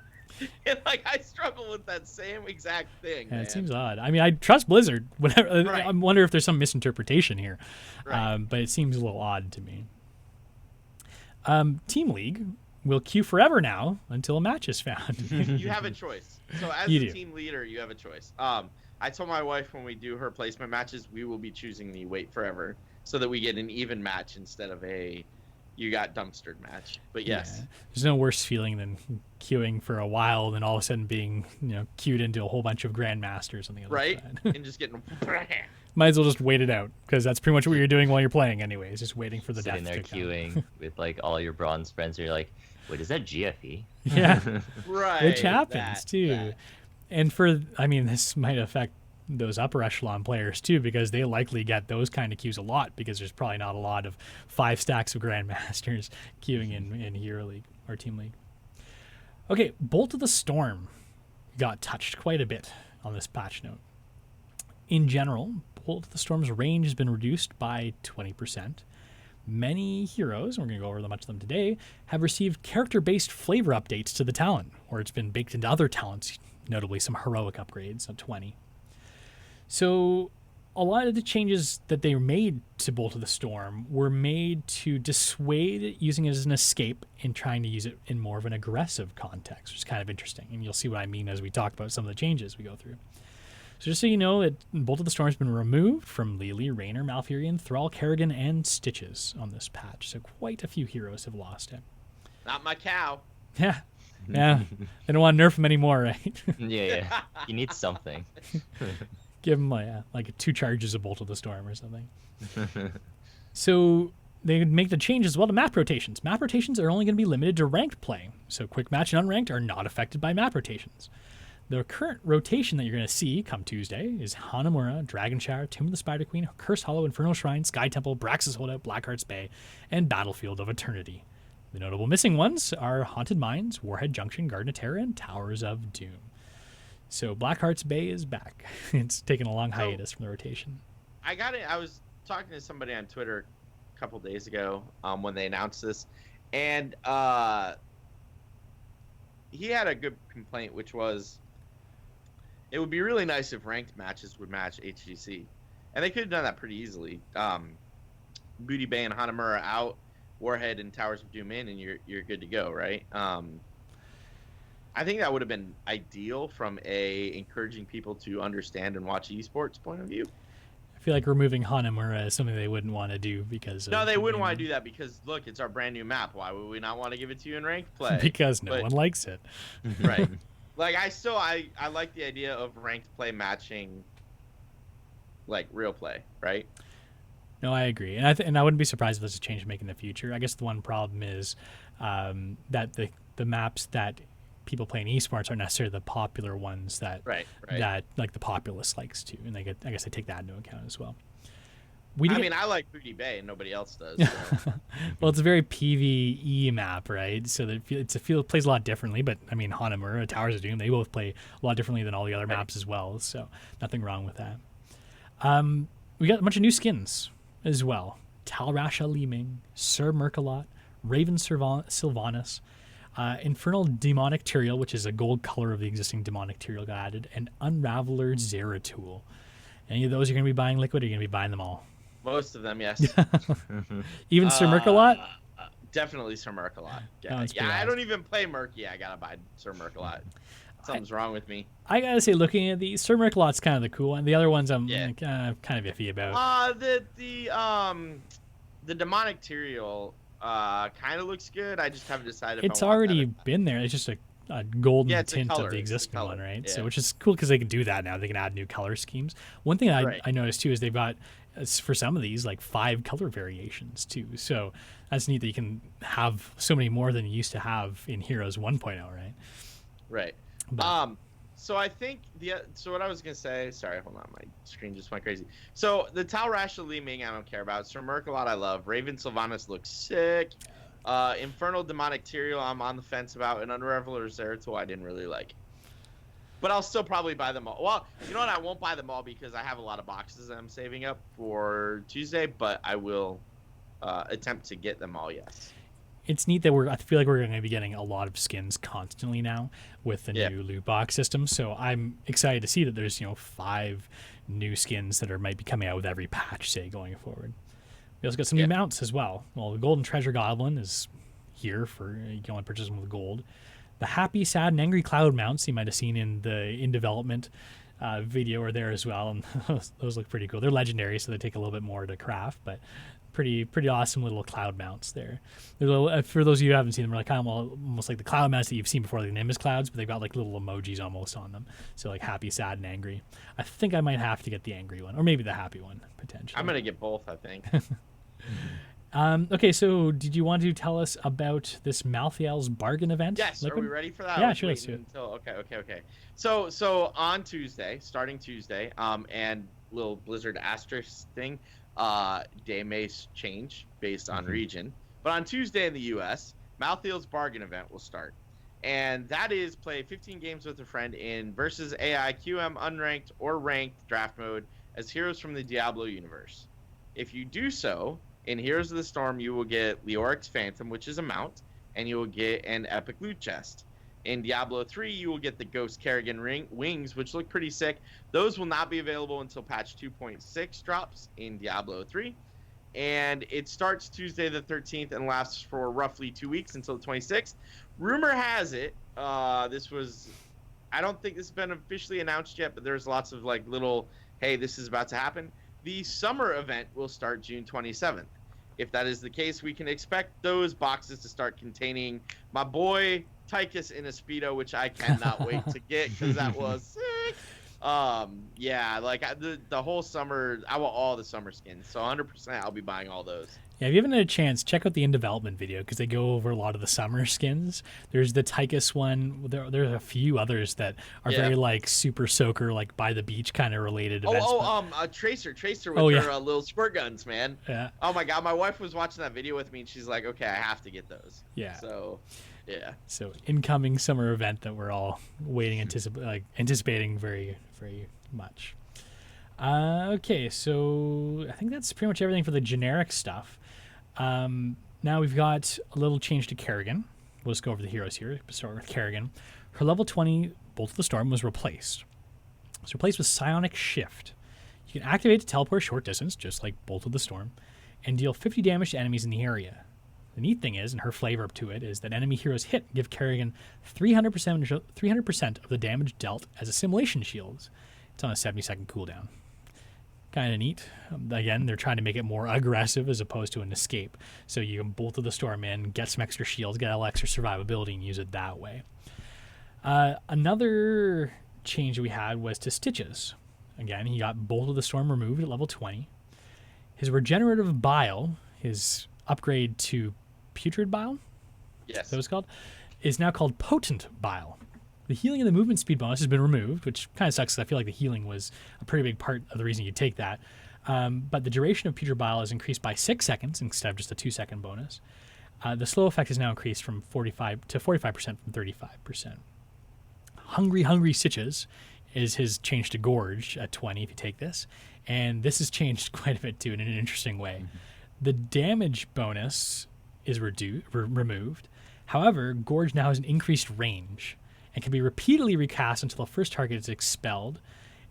And, like, I struggle with that same exact thing, Yeah, man. it seems odd. I mean, I trust Blizzard. Whatever. Right. I wonder if there's some misinterpretation here. Right. But it seems a little odd to me. Team League will queue forever now until a match is found. You have a choice. So as You a do. team leader, you have a choice. I told my wife when we do her placement matches, we will be choosing the wait forever so that we get an even match instead of a you got dumpstered match. But yes. Yeah. There's no worse feeling than queuing for a while and then all of a sudden being, queued into a whole bunch of grandmasters on the other Right? side. And just getting Might as well just wait it out, because that's pretty much what you're doing while you're playing anyways, just waiting for the Sitting death there to come. queuing with like all your bronze friends, and you're like, wait, is that GFE? Yeah. right. Which happens too. that. And this might affect those upper echelon players too, because they likely get those kind of queues a lot, because there's probably not a lot of 5 stacks of grandmasters queuing in Hero League or Team League. Okay, Bolt of the Storm got touched quite a bit on this patch note. In general, Bolt of the Storm's range has been reduced by 20%. Many heroes, and we're going to go over a bunch of them today, have received character-based flavor updates to the talent, or it's been baked into other talents, notably some heroic upgrades of 20. So a lot of the changes that they made to Bolt of the Storm were made to dissuade using it as an escape and trying to use it in more of an aggressive context, which is kind of interesting. And you'll see what I mean as we talk about some of the changes we go through. So just so you know, that Bolt of the Storm has been removed from Lily, Raynor, Malfurion, Thrall, Kerrigan, and Stitches on this patch. So quite a few heroes have lost it. Not my cow. Yeah. Yeah. They don't want to nerf him anymore, right? Yeah. You need something. Give him like 2 charges of Bolt of the Storm or something. So they would make the change as well to map rotations. Map rotations are only going to be limited to ranked play. So quick match and unranked are not affected by map rotations. The current rotation that you're going to see come Tuesday is Hanamura, Dragon Shower, Tomb of the Spider Queen, Curse Hollow, Infernal Shrine, Sky Temple, Brax's Holdout, Blackheart's Bay, and Battlefield of Eternity. The notable missing ones are Haunted Mines, Warhead Junction, Garden of Terror, and Towers of Doom. So Blackheart's Bay is back. It's taken a long hiatus from the rotation. I got it. I was talking to somebody on Twitter a couple days ago when they announced this, and he had a good complaint, which was it would be really nice if ranked matches would match HGC. And they could have done that pretty easily. Booty Bay and Hanamura out, Warhead and Towers of Doom in, and you're good to go, right? I think that would have been ideal from encouraging people to understand and watch esports point of view. I feel like removing Hanamura is something they wouldn't want to do because No, they wouldn't want to do that because look, it's our brand new map. Why would we not want to give it to you in ranked play? Because no one likes it. Right. Like I like the idea of ranked play matching like real play, right? No, I agree, and I wouldn't be surprised if there's a change to make in the future. I guess the one problem is that the maps that people play in esports aren't necessarily the popular ones that that like the populace likes to, and I guess they take that into account as well. I like Booty Bay, and nobody else does. So. Well, it's a very PvE map, right? So that it plays a lot differently. But I mean, Hanamura, Towers of Doom, they both play a lot differently than all the other maps as well. So nothing wrong with that. We got a bunch of new skins as well. Talrasha Liming, Sir Merkalot, Raven Sylvanas, Infernal Demonic Tyrael, which is a gold color of the existing Demonic Tyrael got added, and Unraveler Zeratul. Any of those you're going to be buying Liquid, or are you going to be buying them all? Most of them, yes. Even Sir Merkalot? Definitely Sir Merkalot. Yeah, awesome. I don't even play Merc. Yeah, I got to buy Sir Merkalot. Something's wrong with me. I gotta say, looking at the Sir Merkalot's kind of the cool one. The other ones I'm kind of iffy about. The Demonic Tyrael kind of looks good. I just haven't decided. It's already been there. It's just a golden tint of the existing one, right? Yeah. So, which is cool because they can do that now. They can add new color schemes. One thing I noticed too is they've got for some of these like 5 color variations too. So that's neat that you can have so many more than you used to have in Heroes 1.0, right? Right. But, so I think so what I was gonna say. Sorry, hold on, my screen just went crazy. So the Talrasha Liming I don't care about. Sir Merkalot I love. Raven Sylvanas looks sick. Infernal Demonic Tyrael I'm on the fence about, and Unraveler Zeratul I didn't really like. But I'll still probably buy them all. Well, you know what? I won't buy them all because I have a lot of boxes that I'm saving up for Tuesday, but I will attempt to get them all, yes. It's neat that I feel like we're going to be getting a lot of skins constantly now with the new loot box system. So I'm excited to see that there's 5 new skins that might be coming out with every patch, say, going forward. We also got some new mounts as well. Well, the Golden Treasure Goblin is here for you can only purchase them with gold. The Happy, Sad, and Angry Cloud mounts you might have seen in the in development video are there as well, and those look pretty cool. They're legendary, so they take a little bit more to craft, but pretty awesome little cloud mounts there. For those of you who haven't seen them, they're like kind of almost like the cloud mounts that you've seen before, like the Nimbus clouds, but they've got like little emojis almost on them. So like happy, sad, and angry. I think I might have to get the angry one, or maybe the happy one potentially. I'm gonna get both, I think. Okay, so did you want to tell us about this Malthael's bargain event? Yes, Liquid? Are we ready for that? Yeah, sure, let's do it. Okay. So on Tuesday, starting Tuesday, and little Blizzard asterisk thing, day may change based on region. But on Tuesday in the U.S., Malthael's bargain event will start. And that is play 15 games with a friend in versus AI, QM, unranked, or ranked draft mode as heroes from the Diablo universe. If you do so, in Heroes of the Storm, you will get Liqiud Phantom, which is a mount, and you will get an epic loot chest. In Diablo 3, you will get the Ghost Kerrigan wings, which look pretty sick. Those will not be available until patch 2.6 drops in Diablo 3. And it starts Tuesday the 13th and lasts for roughly 2 weeks until the 26th. Rumor has it, I don't think this has been officially announced yet, but there's lots of like little, hey, this is about to happen. The summer event will start June 27th. If that is the case, we can expect those boxes to start containing my boy Tychus in a Speedo, which I cannot wait to get because that was sick. The whole summer, I want all the summer skins. So 100% I'll be buying all those. Yeah, if you haven't had a chance, check out the in development video because they go over a lot of the summer skins. There's the Tychus one. There's a few others that are very like super soaker, like by the beach kind of related events. Tracer with her little squirt guns, man. Yeah. Oh my god, my wife was watching that video with me and she's like, okay, I have to get those. Yeah. So, yeah. So incoming summer event that we're all waiting, anticipating very, very much. Okay, so I think that's pretty much everything for the generic stuff. Now we've got a little change to Kerrigan. We'll just go over the heroes here. Start with Kerrigan. Her level 20 Bolt of the Storm was replaced. It was replaced with Psionic Shift. You You can activate to teleport short distance, just like Bolt of the Storm, and deal 50 damage to enemies in the area. The neat thing is, and her flavor to it, is that enemy heroes hit give Kerrigan 300% of the damage dealt as assimilation shields. It's on a 70-second cooldown. Kind of neat. Again, they're trying to make it more aggressive as opposed to an escape. So you can Bolt of the Storm in, get some extra shields, get a little extra survivability, and use it that way. Another change we had was to Stitches. Again, he got Bolt of the Storm removed at level 20. His regenerative bile, his upgrade to Putrid Bile, Yes. that was called, is now called Potent Bile. The healing and the movement speed bonus has been removed, which kind of sucks because I feel like the healing was a pretty big part of the reason you take that. But the duration of Putrid Bile is increased by 6 seconds instead of just a 2-second bonus. The slow effect is now increased from 45% to 45% from 35%. Hungry Stitches is his change to Gorge at 20 if you take this. And this has changed quite a bit too in an interesting way. Mm-hmm. The damage bonus is removed. However, Gorge now has an increased range and can be repeatedly recast until the first target is expelled,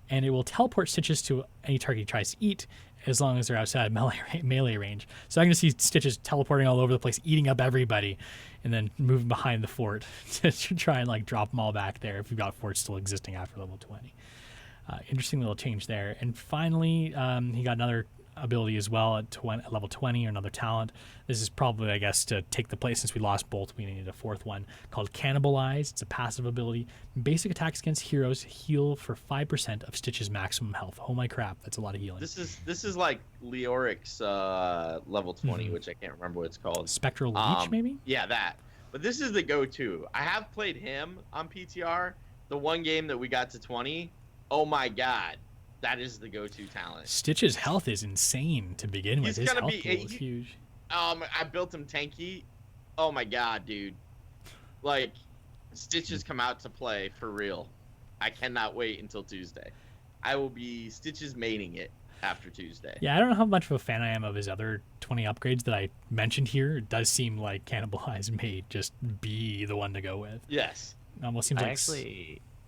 and it will teleport Stitches to any target he tries to eat as long as they're outside melee range. So I'm going to see Stitches teleporting all over the place, eating up everybody, and then moving behind the fort to try and like drop them all back there if you've got forts still existing after level 20. Interesting little change there. And finally, he got another ability as well at level 20, or another talent. This is probably, I guess, to take the place, since we lost Bolt, we needed a fourth one, called Cannibalize. It's a passive ability. Basic attacks against heroes heal for 5% of Stitch's maximum health. Oh my crap, that's a lot of healing. This is like Leoric's level 20, which I can't remember what it's called. Spectral Leech, maybe? Yeah, that. But this is the go-to. I have played him on PTR. The one game that we got to 20, oh my god, that is the go-to talent. Stitch's health is insane to begin with. His health pool is huge. I built him tanky. Oh my god, dude. Like, Stitches come out to play for real. I cannot wait until Tuesday. I will be Stitches maining it after Tuesday. Yeah, I don't know how much of a fan I am of his other 20 upgrades that I mentioned here. It does seem like Cannibalize may just be the one to go with. Yes. It almost seems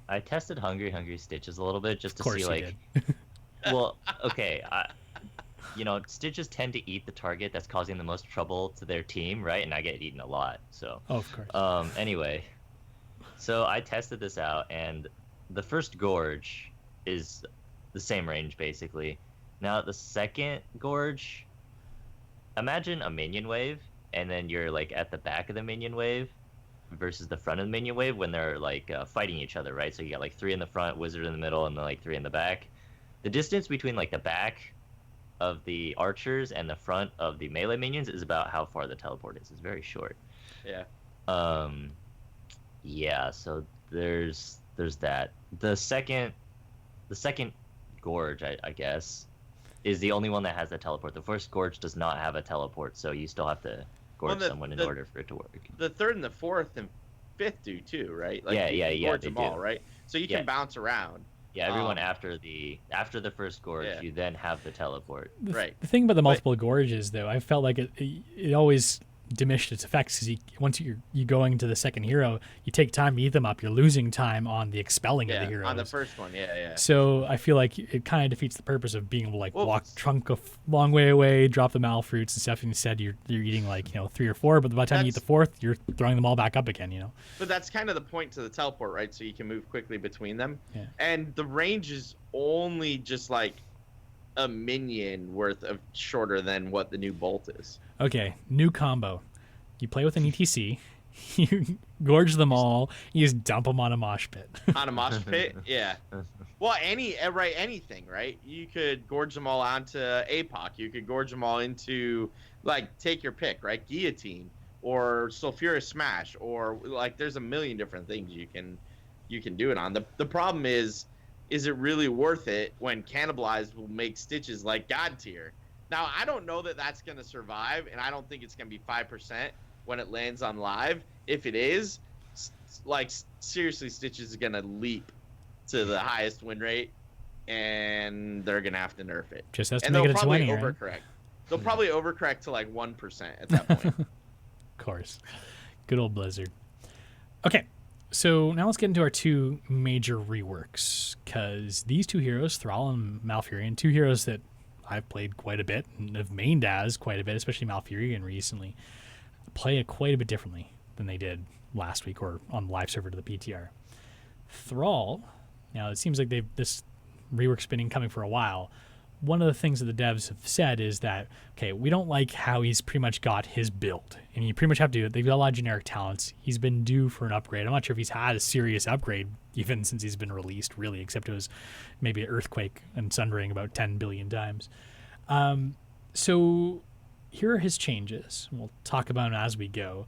I tested Hungry Stitches a little bit just to see, like... Well, okay, Stitches tend to eat the target that's causing the most trouble to their team, right? And I get eaten a lot, so... Oh, of course. Anyway, so I tested this out, and the first Gorge is the same range, basically. Now, the second Gorge, imagine a minion wave, and then you're, like, at the back of the minion wave versus the front of the minion wave when they're, like, fighting each other, right? So you got, like, 3 in the front, Wizard in the middle, and then, like, 3 in the back. The distance between, like, the back of the archers and the front of the melee minions is about how far the teleport is. It's very short. Yeah. Yeah, so there's that. The second Gorge, I guess, is the only one that has a teleport. The first Gorge does not have a teleport, so you still have to Gorge someone in order for it to work. The third and the fourth and fifth do too, right? Like, yeah, Gorge they them all, do. right? So you can bounce around. Yeah, everyone after the first Gorge, you then have the teleport. Right. The thing about the multiple Gorges, though, I felt like it always diminished its effects, because once you're going into the second hero, you take time to eat them up. You're losing time on the expelling of the heroes. On the first one, yeah. So I feel like it kind of defeats the purpose of being able to walk trunk a long way away, drop the malfruits and stuff. And instead, you're eating 3 or 4, but by the time you eat the fourth, you're throwing them all back up again. But that's kind of the point to the teleport, right? So you can move quickly between them. Yeah. And the range is only just like a minion worth of shorter than what the new bolt is. Okay, new combo. You play with an ETC, you gorge them all, you just dump them on a mosh pit. On a mosh pit? Yeah. Well, anything, right? You could gorge them all onto APOC. You could gorge them all into, like, take your pick, right? Guillotine or Sulfurous Smash, or, like, there's a million different things you can do it on. The problem is it really worth it when Cannibalize will make Stitches like God tier? Now, I don't know that that's going to survive, and I don't think it's going to be 5% when it lands on live. If it is, like, seriously, Stitches is going to leap to the highest win rate, and they're going to have to nerf it. Just has to make it a 20, right? Overcorrect. They'll probably overcorrect to, like, 1% at that point. Of course. Good old Blizzard. Okay, So now let's get into our two major reworks, because these two heroes, Thrall and Malfurion, two heroes that I've played quite a bit and have mained as quite a bit, especially Malfurion recently, play it quite a bit differently than they did last week or on the live server to the PTR. Thrall, now it seems like this rework's been coming for a while. One of the things that the devs have said is that, okay, we don't like how he's pretty much got his build. And you pretty much have to do it. They've got a lot of generic talents. He's been due for an upgrade. I'm not sure if he's had a serious upgrade even since he's been released, really, except it was maybe an earthquake and sundering about 10 billion times. So here are his changes. We'll talk about them as we go.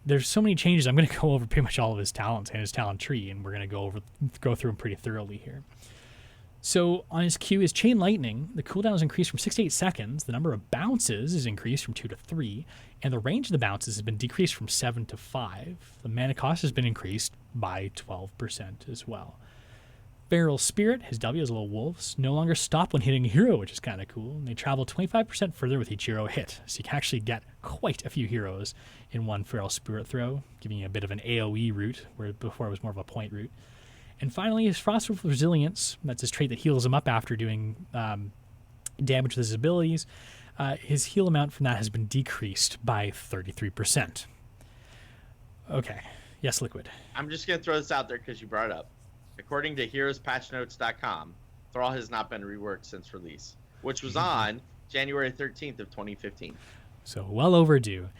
There's so many changes. I'm going to go over pretty much all of his talents and his talent tree, and we're going to go through them pretty thoroughly here. So on his Q is Chain Lightning. The cooldown is increased from 6 to 8 seconds. The number of bounces is increased from 2 to 3. And the range of the bounces has been decreased from 7 to 5. The mana cost has been increased by 12% as well. Feral Spirit, his W is little wolves, no longer stop when hitting a hero, which is kind of cool. And they travel 25% further with each hero hit. So you can actually get quite a few heroes in one Feral Spirit throw, giving you a bit of an AoE route, where before it was more of a point route. And finally, his Frostwolf Resilience, that's his trait that heals him up after doing damage with his abilities. His heal amount from that has been decreased by 33%. Okay. Yes, Liqiud. I'm just going to throw this out there because you brought it up. According to heroespatchnotes.com, Thrall has not been reworked since release, which was on January 13th of 2015. So well overdue.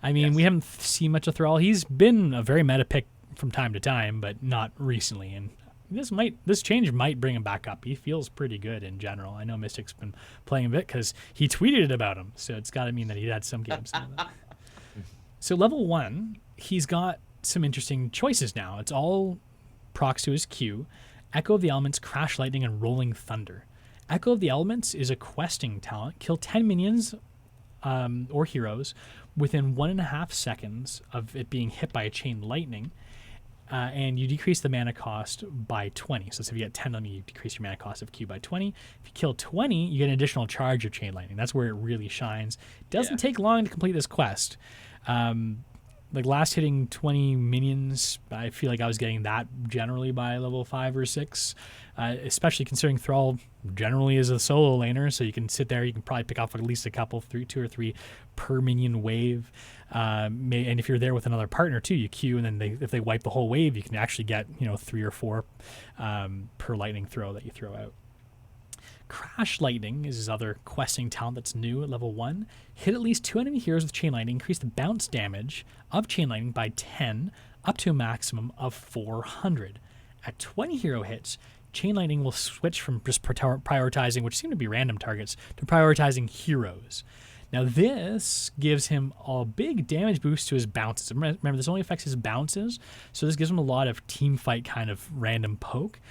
I mean, Yes. We haven't seen much of Thrall. He's been a very meta pick from time to time, but not recently. And this change might bring him back up. He feels pretty good in general. I know Mystic's been playing a bit because he tweeted about him, so it's got to mean that he had some games. So level 1, he's got some interesting choices now. It's all procs to his Q, Echo of the Elements, Crash Lightning, and Rolling Thunder. Echo of the Elements is a questing talent. Kill 10 minions or heroes within 1.5 seconds of it being hit by a chain lightning, and you decrease the mana cost by 20. So if you get 10 of them, you decrease your mana cost of Q by 20. If you kill 20, you get an additional charge of chain lightning. That's where it really shines. It doesn't take long to complete this quest. Like last hitting 20 minions, I feel like I was getting that generally by level 5 or 6, especially considering Thrall generally is a solo laner, so you can sit there, you can probably pick off at least a couple, 2 or 3 per minion wave. And if you're there with another partner too, you queue, and then if they wipe the whole wave, you can actually get 3 or 4 per lightning throw that you throw out. Crash Lightning is his other questing talent that's new at level 1. Hit at least 2 enemy heroes with Chain Lightning, increase the bounce damage of Chain Lightning by 10, up to a maximum of 400. At 20 hero hits, Chain Lightning will switch from just prioritizing, which seem to be random targets, to prioritizing heroes. Now this gives him a big damage boost to his bounces. Remember, this only affects his bounces, so this gives him a lot of team fight kind of random poke.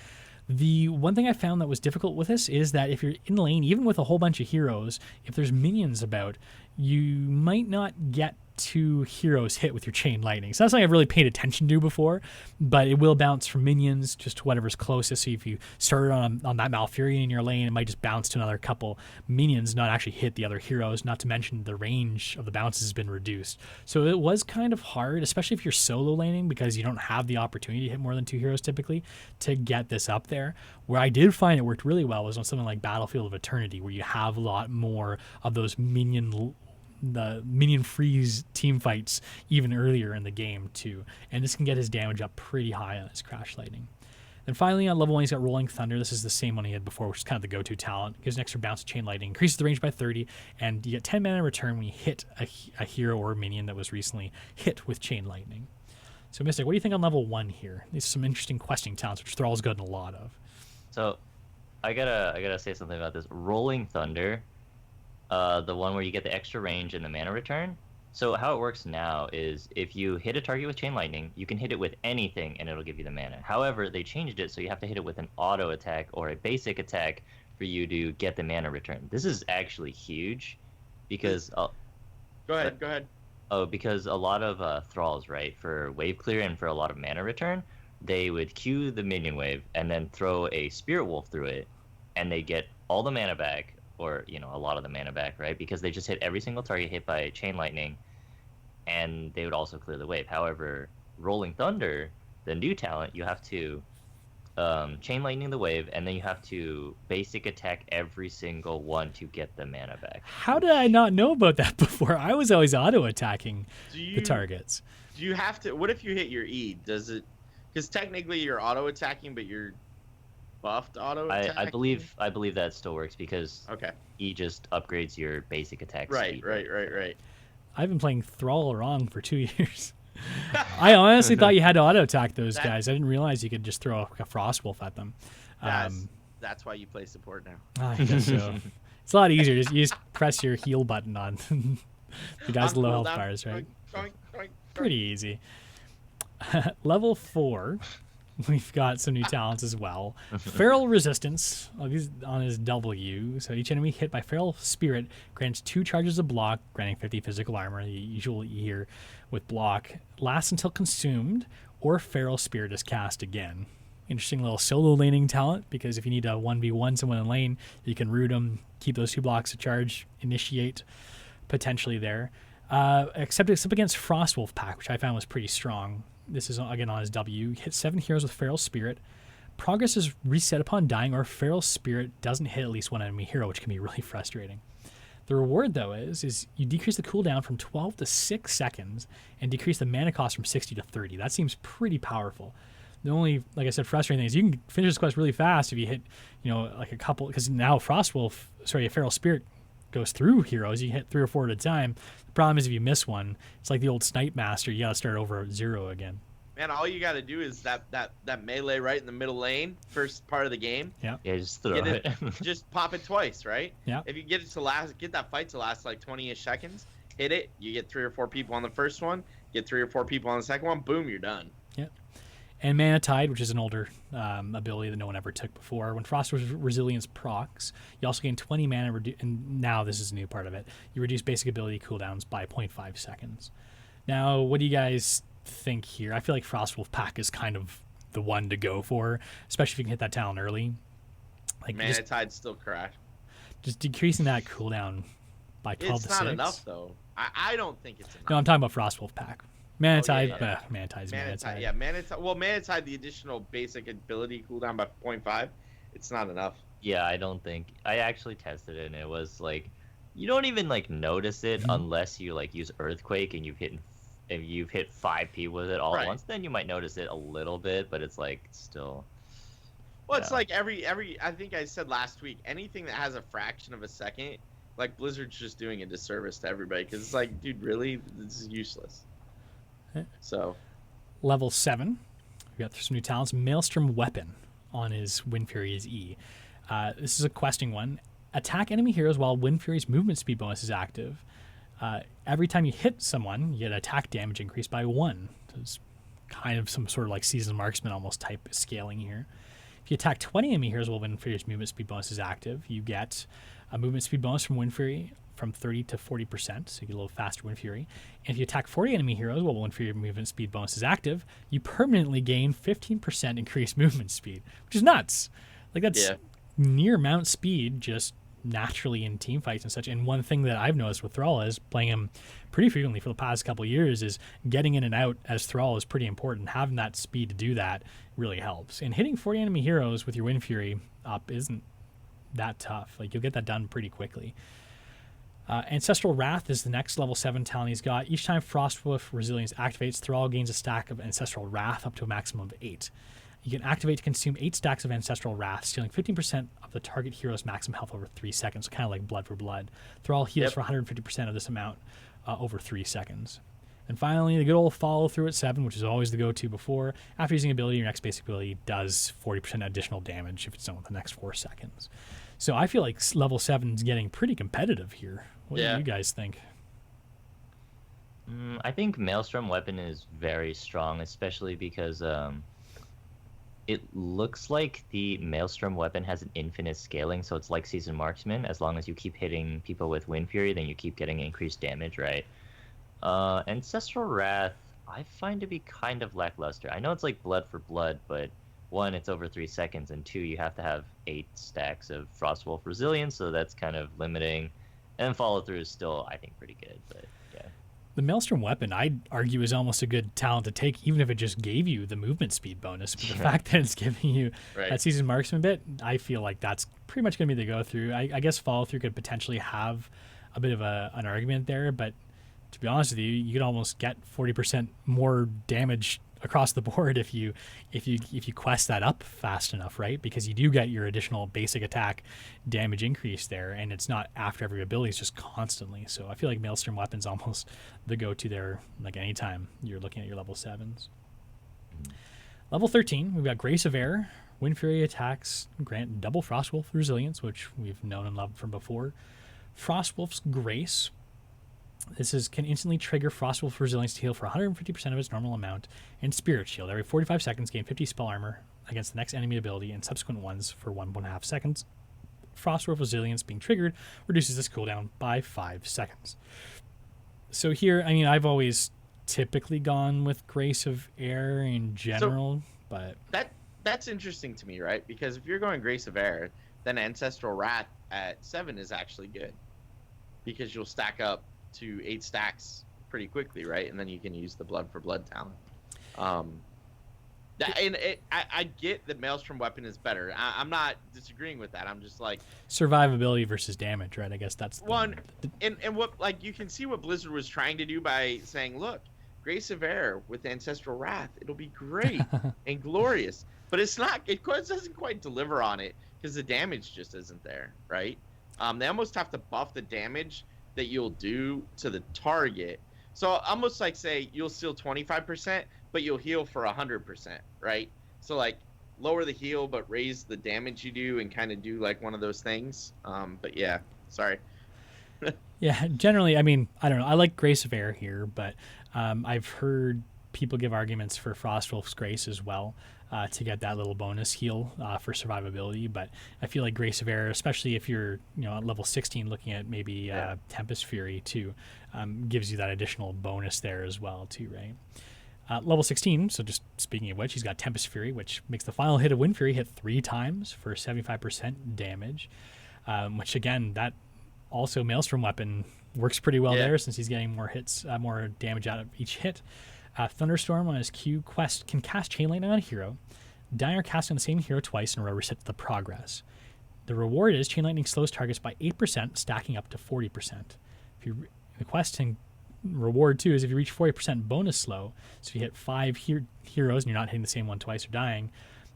The one thing I found that was difficult with this is that if you're in lane, even with a whole bunch of heroes, if there's minions about, you might not get 2 heroes hit with your chain lightning. So that's something I've really paid attention to before, but it will bounce from minions just to whatever's closest. So if you started on that Malfurion in your lane, it might just bounce to another couple minions, not actually hit the other heroes, not to mention the range of the bounces has been reduced. So it was kind of hard, especially if you're solo laning, because you don't have the opportunity to hit more than 2 heroes typically, to get this up there. Where I did find it worked really well was on something like Battlefield of Eternity, where you have a lot more of those the minion freeze team fights even earlier in the game too, and this can get his damage up pretty high on his Crash Lightning. Then finally on level 1 he's got Rolling Thunder. This is the same one he had before, which is kind of the go-to talent. Gives an extra bounce to Chain Lightning, increases the range by 30, and you get 10 mana in return when you hit a hero or a minion that was recently hit with Chain Lightning. So Mystic, what do you think on level 1 here? These are some interesting questing talents, which Thrall's gotten a lot of. So I gotta say something about this Rolling Thunder. The one where you get the extra range and the mana return. So how it works now is if you hit a target with Chain Lightning, you can hit it with anything and it'll give you the mana. However, they changed it so you have to hit it with an auto attack or a basic attack for you to get the mana return. This is actually huge because... Go ahead. Oh, because a lot of Thralls, right, for wave clear and for a lot of mana return, they would queue the minion wave and then throw a Spirit Wolf through it, and they get all the mana back, or a lot of the mana back, right? Because they just hit every single target hit by Chain Lightning, and they would also clear the wave. However, Rolling Thunder, the new talent, you have to chain lightning the wave, and then you have to basic attack every single one to get the mana back. How did I not know about that before? I was always auto-attacking the targets. Do you have to? What if you hit your E? Does it? Because technically you're auto-attacking, but you're buffed auto-attacking. I believe that still works because E just upgrades your basic attack speed. Right. I've been playing Thrall wrong for 2 years. I honestly thought you had to auto-attack those guys. I didn't realize you could just throw a Frostwolf at them. That's why you play support now. I guess so. It's a lot easier. You just press your heal button on the guys with low health bars, right? Pretty easy. Level 4, we've got some new talents as well. Feral Resistance on his W. So each enemy hit by Feral Spirit grants 2 charges of block, granting 50 physical armor, the usual here with block. Lasts until consumed, or Feral Spirit is cast again. Interesting little solo laning talent, because if you need to 1v1 someone in lane, you can root them, keep those 2 blocks of charge, initiate potentially there. Except it's up against Frostwolf pack, which I found was pretty strong. This is, again, on his W. Hit 7 heroes with Feral Spirit. Progress is reset upon dying, or Feral Spirit doesn't hit at least one enemy hero, which can be really frustrating. The reward, though, is you decrease the cooldown from 12 to 6 seconds and decrease the mana cost from 60 to 30. That seems pretty powerful. The only, like I said, frustrating thing is you can finish this quest really fast if you hit, like a couple, because now a Feral Spirit goes through heroes. You hit 3 or 4 at a time. The problem is if you miss one, it's like the old Snipe Master. You got to start over at 0 again. Man, all you got to do is that melee right in the middle lane, first part of the game. Yeah, just throw it. Just pop it twice, right? Yeah. If you get that fight to last like 20-ish seconds, hit it. You get 3 or 4 people on the first one. Get 3 or 4 people on the second one. Boom, you're done. Yeah. And Mana Tide, which is an older ability that no one ever took before. When Frost Resilience procs, you also gain 20 mana, and now this is a new part of it. You reduce basic ability cooldowns by 0.5 seconds. Now, what do you guys think here? I feel like Frostwolf pack is kind of the one to go for, especially if you can hit that talent early. Like Mana Tide still crash. Just decreasing that cooldown by 12 to 6. It's not enough, though. I don't think it's enough. No, I'm talking about Frostwolf pack. Mana Tide, Mana Tide's Mana Tide. Yeah, Mana Tide. Well, Mana Tide, the additional basic ability cooldown by 0.5, it's not enough. Yeah, I don't think. I actually tested it, and it was like, you don't even like notice it unless you like use Earthquake and you've hit 5 people with it all at once. Then you might notice it a little bit, but it's like still. Well, it's like every. I think I said last week, anything that has a fraction of a second, like Blizzard's just doing a disservice to everybody, because it's like, dude, really, this is useless. So, level 7, we got some new talents. Maelstrom Weapon on his Wind Fury's E. This is a questing one. Attack enemy heroes while Wind Fury's movement speed bonus is active. Every time you hit someone, you get attack damage increased by 1. So it's kind of some sort of like seasoned marksman almost type scaling here. If you attack 20 enemy heroes while Wind Fury's movement speed bonus is active, you get a movement speed bonus from Wind Fury from 30 to 40%, so you get a little faster Wind Fury. And if you attack 40 enemy heroes while Wind Fury movement speed bonus is active, you permanently gain 15% increased movement speed, which is nuts. Like that's near mount speed just naturally in team fights and such. And one thing that I've noticed with Thrall is playing him pretty frequently for the past couple of years is getting in and out as Thrall is pretty important. Having that speed to do that really helps. And hitting 40 enemy heroes with your Wind Fury up isn't that tough. Like you'll get that done pretty quickly. Ancestral Wrath is the next level 7 talent he's got. Each time Frostwolf Resilience activates, Thrall gains a stack of Ancestral Wrath up to a maximum of 8. You can activate to consume 8 stacks of Ancestral Wrath, stealing 15% of the target hero's maximum health over 3 seconds, kind of like Blood for Blood. Thrall heals for 150% of this amount over 3 seconds. And finally, the good old follow through at 7, which is always the go-to before. After using ability, your next basic ability does 40% additional damage if it's done with the next 4 seconds. So I feel like level 7 is getting pretty competitive here. What do you guys think? I think Maelstrom Weapon is very strong, especially because it looks like the Maelstrom Weapon has an infinite scaling, so it's like Seasoned Marksman. As long as you keep hitting people with Wind Fury, then you keep getting increased damage, right? Ancestral Wrath, I find to be kind of lackluster. I know it's like Blood for Blood, but 1, it's over 3 seconds, and 2, you have to have 8 stacks of Frostwolf Resilience, so that's kind of limiting. And follow through is still, I think, pretty good, but yeah. The Maelstrom weapon, I'd argue, is almost a good talent to take, even if it just gave you the movement speed bonus. But the fact that it's giving you that seasoned marksman bit, I feel like that's pretty much going to be the go-through. I guess follow-through could potentially have a bit of an argument there, but to be honest with you, you could almost get 40% more damage across the board if you quest that up fast enough, right? Because you do get your additional basic attack damage increase there, and it's not after every ability, it's just constantly. So I feel like Maelstrom weapon's almost the go-to there, like anytime you're looking at your level 7s. Level 13, we've got Grace of Air. Wind Fury attacks grant double Frostwolf resilience, which we've known and loved from before. Frostwolf's Grace. This can instantly trigger Frostwolf resilience to heal for 150% of its normal amount, and Spirit Shield. Every 45 seconds, gain 50 spell armor against the next enemy ability and subsequent ones for 1.5 seconds. Frostwolf resilience being triggered reduces this cooldown by 5 seconds. So here, I mean, I've always typically gone with Grace of Air in general, but that's interesting to me, right? Because if you're going Grace of Air, then Ancestral Wrath at 7 is actually good, because you'll stack up to 8 stacks pretty quickly, right? And then you can use the Blood for Blood talent. I get that Maelstrom weapon is better. I'm not disagreeing with that. I'm just like, survivability versus damage, right? I guess that's one. And what, like, you can see what Blizzard was trying to do by saying, look, Grace of Air with Ancestral Wrath, it'll be great and glorious. But it's not. It doesn't quite deliver on it because the damage just isn't there, right? They almost have to buff the damage that you'll do to the target. So almost like, say, you'll steal 25%, but you'll heal for 100%, right? So like lower the heal, but raise the damage you do and kind of do like one of those things. But yeah, sorry. Yeah, generally, I mean, I don't know. I like Grace of Air here, but I've heard people give arguments for Frostwolf's Grace as well. To get that little bonus heal for survivability, but I feel like Grace of Air, especially if you're at level 16 looking at maybe Tempest Fury too, gives you that additional bonus there as well too, right? Level 16, so just speaking of which, he's got Tempest Fury, which makes the final hit of Wind Fury hit 3 times for 75% damage, which again, that also Maelstrom weapon works pretty well there, since he's getting more hits, more damage out of each hit. Thunderstorm on his Q quest can cast Chain Lightning on a hero. Dying or casting on the same hero twice in a row resets the progress. The reward is Chain Lightning slows targets by 8%, stacking up to 40%. The quest and reward too is if you reach 40% bonus slow, so if you hit 5 heroes and you're not hitting the same one twice or dying,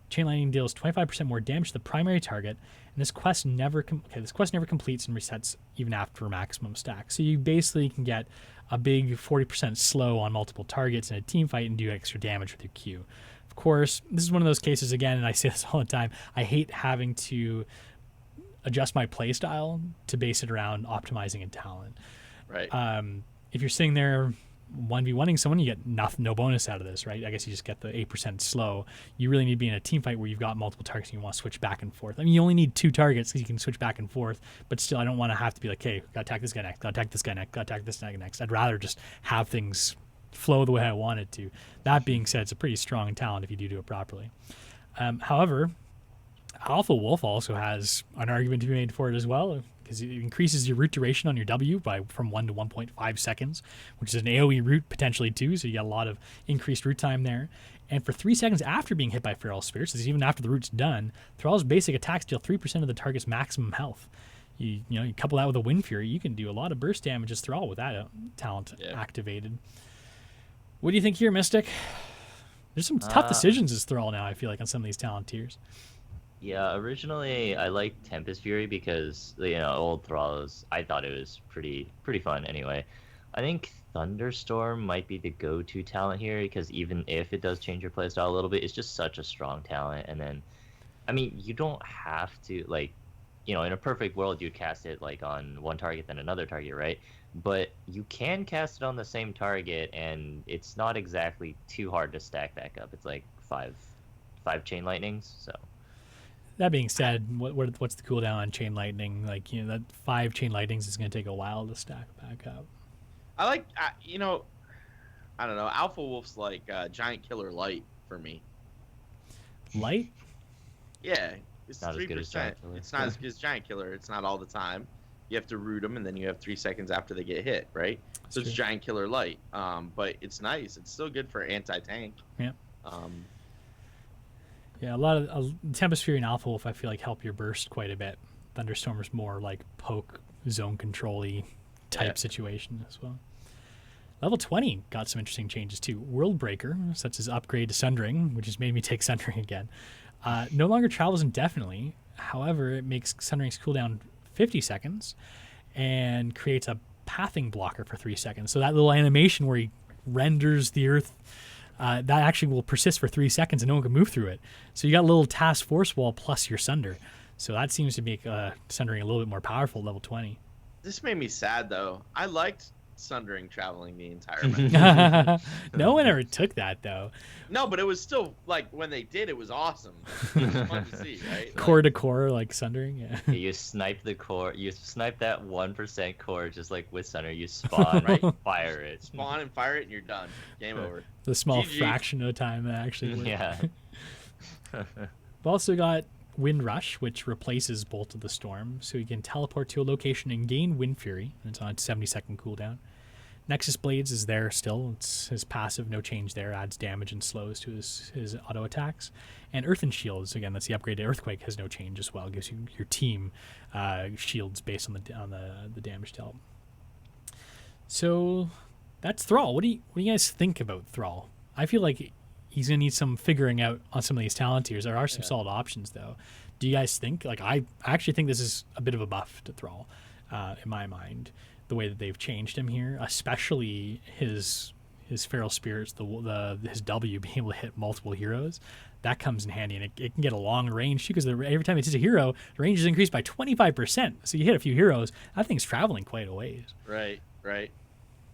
Chain Lightning deals 25% more damage to the primary target, and this quest never completes and resets even after maximum stack. So you basically can get a big 40% slow on multiple targets in a team fight and do extra damage with your Q. Of course, this is one of those cases, again, and I say this all the time, I hate having to adjust my playstyle to base it around optimizing a talent. Right. If you're sitting there 1v1ing someone, you get no bonus out of this, right? I guess you just get the 8% slow. You really need to be in a team fight where you've got multiple targets and you want to switch back and forth. I mean, you only need 2 targets because you can switch back and forth, but still, I don't want to have to be like, hey, gotta attack this guy next, gotta attack this guy next, gotta attack this guy next. I'd rather just have things flow the way I want it to. That being said, it's a pretty strong talent if you do it properly. However, Alpha Wolf also has an argument to be made for it as well, because it increases your root duration on your W from 1 to 1.5 seconds, which is an AoE root potentially too, so you get a lot of increased root time there. And for 3 seconds after being hit by Feral Spirits, this is even after the root's done, Thrall's basic attacks deal 3% of the target's maximum health. You couple that with a Wind Fury, you can do a lot of burst damage as Thrall with that talent activated. What do you think here, Mystic? There's some tough decisions as Thrall now, I feel like, on some of these talent tiers. Yeah, originally I liked Tempest Fury because old Thralls. I thought it was pretty fun anyway. I think Thunderstorm might be the go-to talent here because even if it does change your playstyle a little bit, it's just such a strong talent. And then, I mean, you don't have to in a perfect world you'd cast it like on one target then another target, right? But you can cast it on the same target, and it's not exactly too hard to stack back up. It's like five Chain Lightnings, so. That being said, what's the cooldown on Chain Lightning? That 5 Chain Lightnings is going to take a while to stack back up. I like, I don't know. Alpha Wolf's like Giant Killer Light for me. Light? Yeah, it's not 3%. It's not as good as Giant Killer. It's not all the time. you have to root them, and then you have 3 seconds after they get hit, right? So it's true. Giant Killer Light. But it's nice. It's still good for anti-tank. Yeah. Um, Yeah, a lot of Tempest Fury and Alpha Wolf I feel like help your burst quite a bit. Thunderstorm is more like poke, zone control-y type situation as well. Level 20 got some interesting changes too. World Breaker, such as upgrade to Sundering, which has made me take Sundering again, no longer travels indefinitely. However, it makes Sundering's cooldown 50 seconds and creates a pathing blocker for 3 seconds. So that little animation where he renders the earth, that actually will persist for 3 seconds and no one can move through it. So you got a little task force wall plus your Sunder. So that seems to make Sundering a little bit more powerful at level 20. this made me sad though. I liked Sundering traveling the entire map. No one ever took that though. No, but it was still like when they did, it was awesome. It was fun to see, right? Core to core, like Sundering. Yeah. Yeah, you snipe the core. You snipe that 1% core, just like with Sunder. You spawn, Right. fire it. Spawn and fire it, and you're done. Game over. The small GG. fraction of time that actually worked. Yeah. We've also got Wind Rush, which replaces Bolt of the Storm, so you can teleport to a location and gain Wind Fury. And it's on a 70-second cooldown. Nexus Blades is there still. It's his passive, no change there. Adds damage and slows to his auto attacks. And Earthen Shields, again, that's the upgrade to Earthquake, has no change as well. It gives you your team shields based on the damage dealt. So that's Thrall. What do you guys think about Thrall? I feel like he's gonna need some figuring out on some of these talent tiers. There are some solid options though. Do you guys think? Like I actually think this is a bit of a buff to Thrall, in my mind. The way that they've changed him here, especially his feral spirits, his W being able to hit multiple heroes, that comes in handy, and it can get a long range too because every time it hits a hero, the range is increased by 25%. So you hit a few heroes, that thing's traveling quite a ways. Right.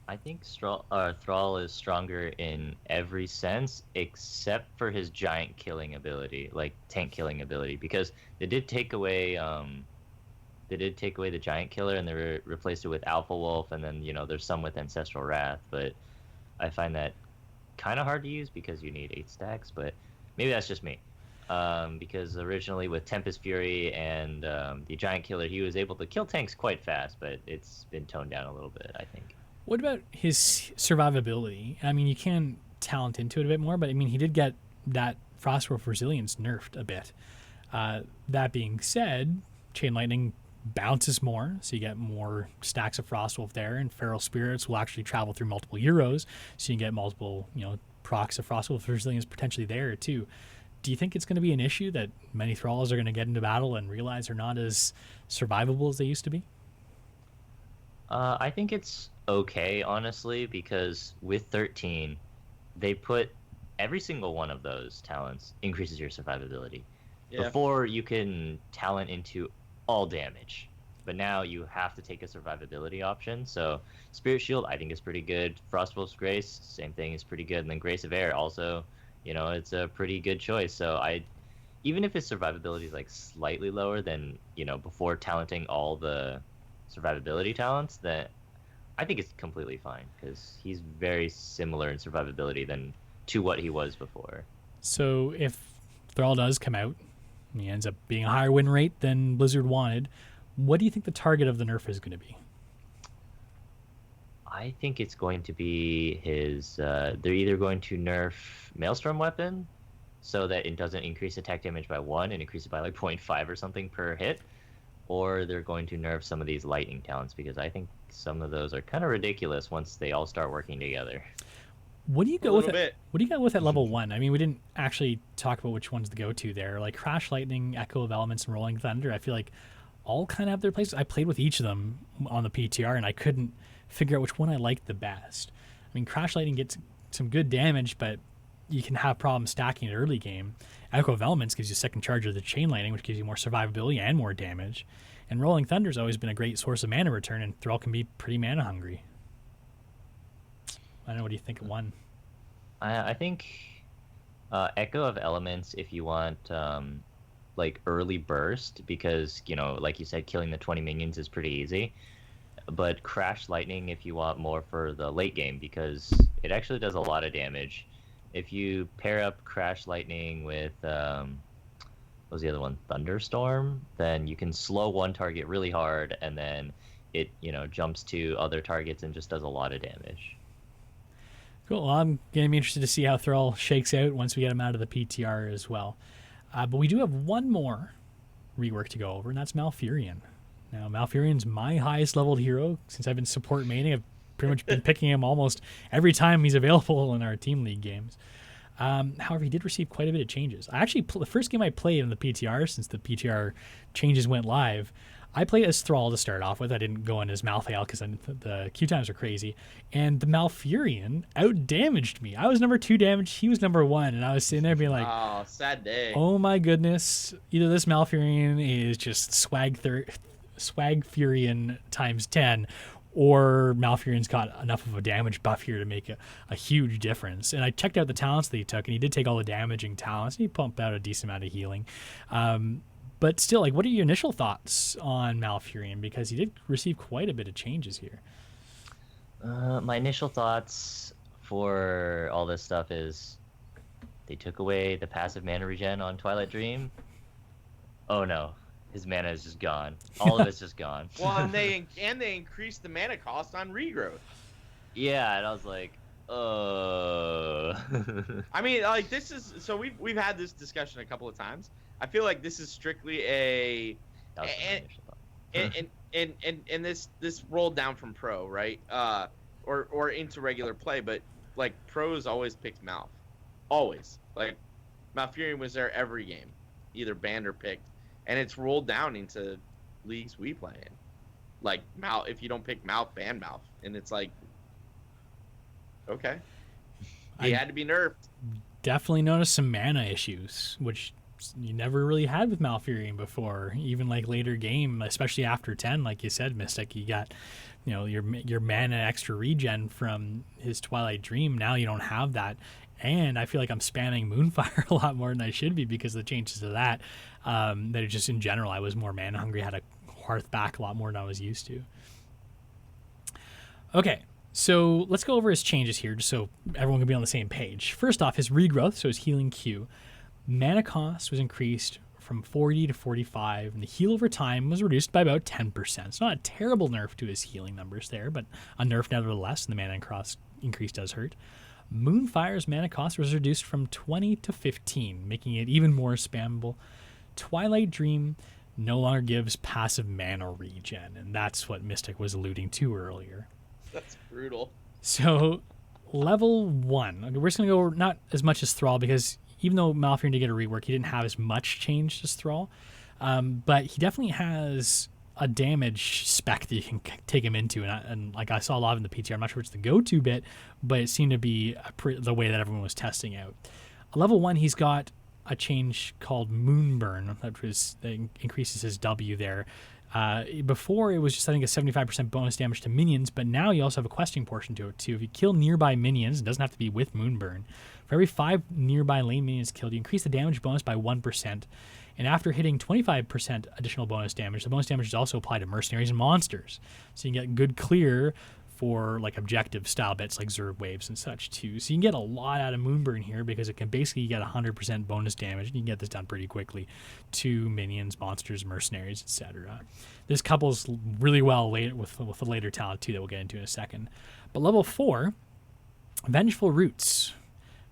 I think Thrall is stronger in every sense except for his giant killing ability, like tank killing ability, because they did take away the giant killer and they replaced it with Alpha Wolf, and then there's some with Ancestral Wrath, but I find that kind of hard to use because you need 8 stacks, but maybe that's just me. Because originally with Tempest Fury and the giant killer, he was able to kill tanks quite fast, but it's been toned down a little bit, I think. What about his survivability? I mean, you can talent into it a bit more, but I mean, he did get that Frostwolf Resilience nerfed a bit. That being said, Chain Lightning bounces more, so you get more stacks of Frostwolf there, and Feral Spirits will actually travel through multiple heroes, so you can get multiple, procs of Frostwolf Resilience potentially there too. Do you think it's going to be an issue that many Thralls are going to get into battle and realize they're not as survivable as they used to be? I think it's okay, honestly, because with 13, they put every single one of those talents increases your survivability. Yeah. Before, you can talent into all damage, but now you have to take a survivability option. So Spirit Shield, I think, is pretty good. Frostwolf's Grace, same thing, is pretty good. And then Grace of Air, also, it's a pretty good choice. So even if his survivability is like slightly lower than before talenting all the survivability talents, that I think it's completely fine because he's very similar in survivability to what he was before. So if Thrall does come out and he ends up being a higher win rate than Blizzard wanted, what do you think the target of the nerf is going to be? I think it's going to be his they're either going to nerf Maelstrom Weapon so that it doesn't increase attack damage by 1 and increase it by like 0.5 or something per hit, or they're going to nerf some of these lightning talents, because I think some of those are kind of ridiculous once they all start working together. What do you go with? bit. What do you got with at level 1? I mean, we didn't actually talk about which one's the go-to there. Like Crash Lightning, Echo of Elements, and Rolling Thunder, I feel like all kind of have their places. I played with each of them on the PTR, and I couldn't figure out which one I liked the best. I mean, Crash Lightning gets some good damage, but you can have problems stacking it early game. Echo of Elements gives you second charge of the Chain Lightning, which gives you more survivability and more damage. And Rolling Thunder's always been a great source of mana return, and Thrall can be pretty mana hungry. I don't know, what do you think of one? I think Echo of Elements, if you want like early burst, because like you said, killing the 20 minions is pretty easy. But Crash Lightning if you want more for the late game, because it actually does a lot of damage. If you pair up Crash Lightning with was the other one? Thunderstorm. Then you can slow one target really hard, and then it jumps to other targets and just does a lot of damage. Cool. Well, I'm going to be interested to see how Thrall shakes out once we get him out of the PTR as well. But we do have one more rework to go over, and that's Malfurion. Now, Malfurion's my highest leveled hero since I've been support maining. I've pretty much been picking him almost every time he's available in our Team League games. However, he did receive quite a bit of changes. I actually, the first game I played in the PTR, since the PTR changes went live, I played as Thrall to start off with. I didn't go in as Malthael because the Q times are crazy. And the Malfurion out-damaged me. I was number 2 damage, he was number 1. And I was sitting there being like, oh, sad day. Oh my goodness. Either this Malfurion is just Swag Furion times 10, or Malfurion's got enough of a damage buff here to make a huge difference. And I checked out the talents that he took, and he did take all the damaging talents. And he pumped out a decent amount of healing. But still, like, what are your initial thoughts on Malfurion? Because he did receive quite a bit of changes here. My initial thoughts for all this stuff is they took away the passive mana regen on Twilight Dream. Oh no, his mana is just gone. All of it's just gone. Well, and they increased the mana cost on regrowth. Yeah, and I was like, I mean, like, this is so we've had this discussion a couple of times. I feel like this is strictly and this rolled down from pro, right? Or into regular play, but like pros always picked Malf, always. Like Malfurion was there every game, either banned or picked, and it's rolled down into leagues we play in. Like Malf, if you don't pick Malf, ban Malf, and it's like, okay, he had to be nerfed. Definitely noticed some mana issues, which you never really had with Malfurion before. Even like later game, especially after 10, like you said, Mystic, you got your mana extra regen from his Twilight Dream. Now you don't have that, and I feel like I'm spamming Moonfire a lot more than I should be because of the changes to that. That it just in general, I was more mana hungry, had a Hearth back a lot more than I was used to. Okay, so let's go over his changes here just so everyone can be on the same page. First off, his regrowth, so his healing Q. Mana cost was increased from 40 to 45, and the heal over time was reduced by about 10%. It's not a terrible nerf to his healing numbers there, but a nerf nevertheless, and the mana cost increase does hurt. Moonfire's mana cost was reduced from 20 to 15, making it even more spammable. Twilight Dream no longer gives passive mana regen, and that's what Mystic was alluding to earlier. That's brutal. So, level 1. We're just going to go not as much as Thrall, because even though Malfurion did get a rework, he didn't have as much change as Thrall. But he definitely has a damage spec that you can take him into. And like I saw a lot in the PTR, I'm not sure it's the go-to bit, but it seemed to be the way that everyone was testing out. Level 1, he's got a change called Moonburn, that increases his W there. Before, it was just, I think, a 75% bonus damage to minions, but now you also have a questing portion to it, too. If you kill nearby minions, it doesn't have to be with Moonburn. For every 5 nearby lane minions killed, you increase the damage bonus by 1%. And after hitting 25% additional bonus damage, the bonus damage is also applied to mercenaries and monsters. So you can get good clear for like objective style bits like Zerg waves and such too. So you can get a lot out of Moonburn here because it can basically get 100% bonus damage. You can get this done pretty quickly to minions, monsters, mercenaries, etc. This couples really well with the later talent too that we'll get into in a second. But level 4, Vengeful Roots.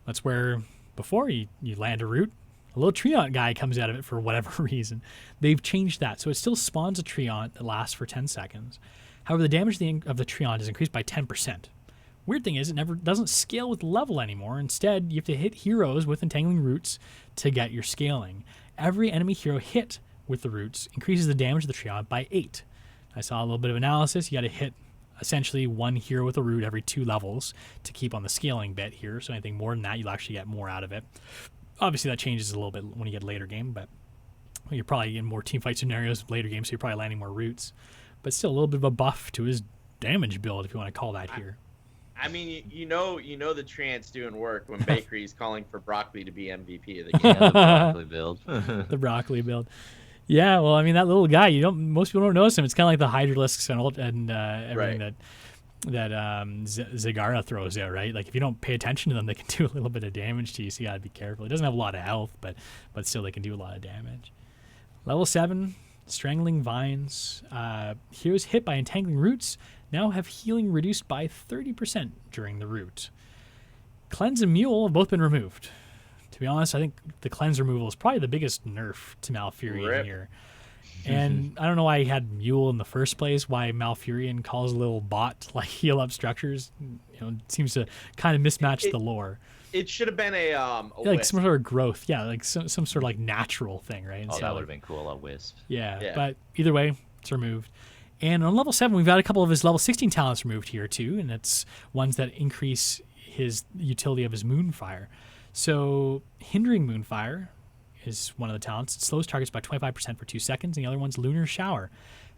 That's where before you land a root, a little Treant guy comes out of it for whatever reason. They've changed that. So it still spawns a Treant that lasts for 10 seconds. However, the damage of the Treant is increased by 10%. Weird thing is, it never doesn't scale with level anymore. Instead, you have to hit heroes with Entangling Roots to get your scaling. Every enemy hero hit with the roots increases the damage of the Treant by 8. I saw a little bit of analysis. You got to hit essentially one hero with a root every 2 levels to keep on the scaling bit here. So anything more than that, you'll actually get more out of it. Obviously, that changes a little bit when you get later game, but you're probably in more teamfight scenarios later game, so you're probably landing more roots. But still a little bit of a buff to his damage build, if you want to call that here. I mean, you know the Treant's doing work when Bakery's calling for Broccoli to be MVP of the game. Yeah, the broccoli build. The broccoli build. Yeah, well, I mean, that little guy, most people don't notice him. It's kind of like the Hydralisks and everything Right. Zagara throws out, right? Like if you don't pay attention to them, they can do a little bit of damage to you, so you gotta be careful. It doesn't have a lot of health, but still they can do a lot of damage. Level 7, Strangling Vines. Heroes hit by entangling roots now have healing reduced by 30% during the route. Cleanse and Mule have both been removed. To be honest, I think the cleanse removal is probably the biggest nerf to Malfurion here. And I don't know why he had Mule in the first place, why Malfurion calls a little bot like heal up structures. It seems to kind of mismatch the lore. It should have been a like wisp. some sort of growth. Yeah, like some sort of like natural thing, right? Oh, Instead that of would have been cool, a wisp. Yeah, but either way, it's removed. And on level 7, we've got a couple of his level 16 talents removed here too, and it's ones that increase his utility of his Moonfire. So Hindering Moonfire is one of the talents. It slows targets by 25% for 2 seconds, and the other one's Lunar Shower.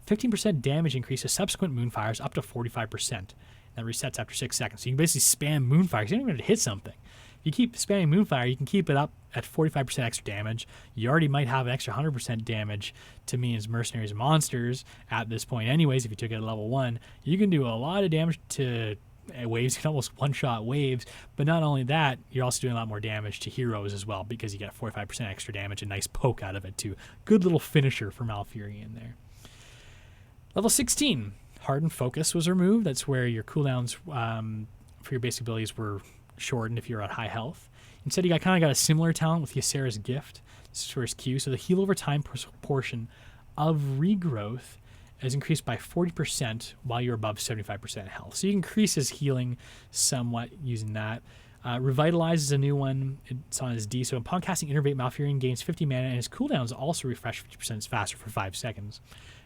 15% damage increase to subsequent Moonfires up to 45%. That resets after 6 seconds. So you can basically spam Moonfire because you don't even have to hit something. If you keep spamming Moonfire, you can keep it up at 45% extra damage. You already might have an extra 100% damage to minions, mercenaries, and monsters at this point anyways if you took it at level 1. You can do a lot of damage to waves. You can almost one-shot waves. But not only that, you're also doing a lot more damage to heroes as well because you get 45% extra damage, a nice poke out of it too. Good little finisher for Malfurion there. Level 16, Hardened Focus was removed. That's where your cooldowns for your basic abilities were shortened if you're at high health. Instead, you kind of got a similar talent with Ysera's Gift. This is for his Q. So the heal over time portion of regrowth is increased by 40% while you're above 75% health. So you increase his healing somewhat using that. Revitalize is a new one. It's on his D. So upon casting Innervate, Malfurion gains 50 mana, and his cooldowns also refresh 50% faster for 5 seconds.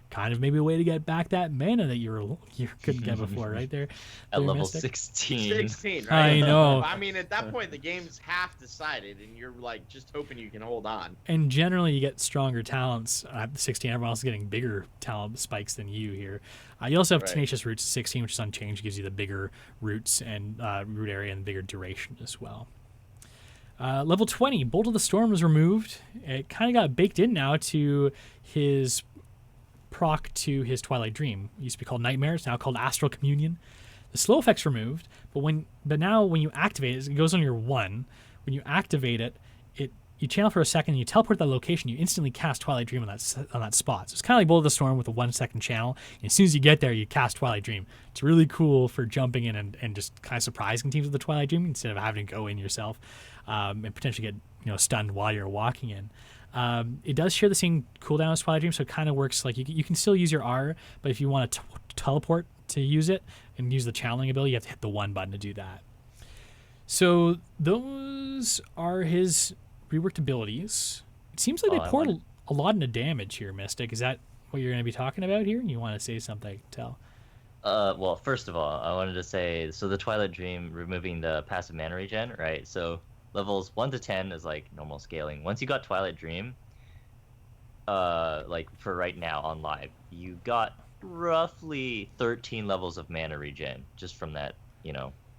Kind of maybe a way to get back that mana that you couldn't get before, right there. At level Mystic. 16. 16, right? I know. I mean, at that point, the game's half decided, and you're like just hoping you can hold on. And generally, you get stronger talents at 16. Everyone else is getting bigger talent spikes than you here. You also have Tenacious Roots at 16, which is unchanged, gives you the bigger roots and root area and bigger duration as well. Level 20, Bolt of the Storm was removed. It kind of got baked in now to his proc to his Twilight Dream. It used to be called Nightmare. It's now called Astral Communion. The slow effect's removed, but now when you activate it, it goes on your 1. When you activate it, you channel for a second, and you teleport to that location, you instantly cast Twilight Dream on that spot. So it's kind of like Bolt of the Storm with a 1-second channel. And as soon as you get there, you cast Twilight Dream. It's really cool for jumping in and just kind of surprising teams with the Twilight Dream instead of having to go in yourself and potentially get stunned while you're walking in. It does share the same cooldown as Twilight Dream, so it kind of works like you can still use your R, but if you want to teleport to use it and use the channeling ability, you have to hit the 1 button to do that. So those are his reworked abilities. It seems like they poured a lot into damage here, Mystic. Is that what you're going to be talking about here? You want to say something? Tell. Well, first of all, I wanted to say, so the Twilight Dream removing the passive mana regen, right? So levels 1 to 10 is like normal scaling. Once you got Twilight Dream, like for right now on live, you got roughly 13 levels of mana regen just from that,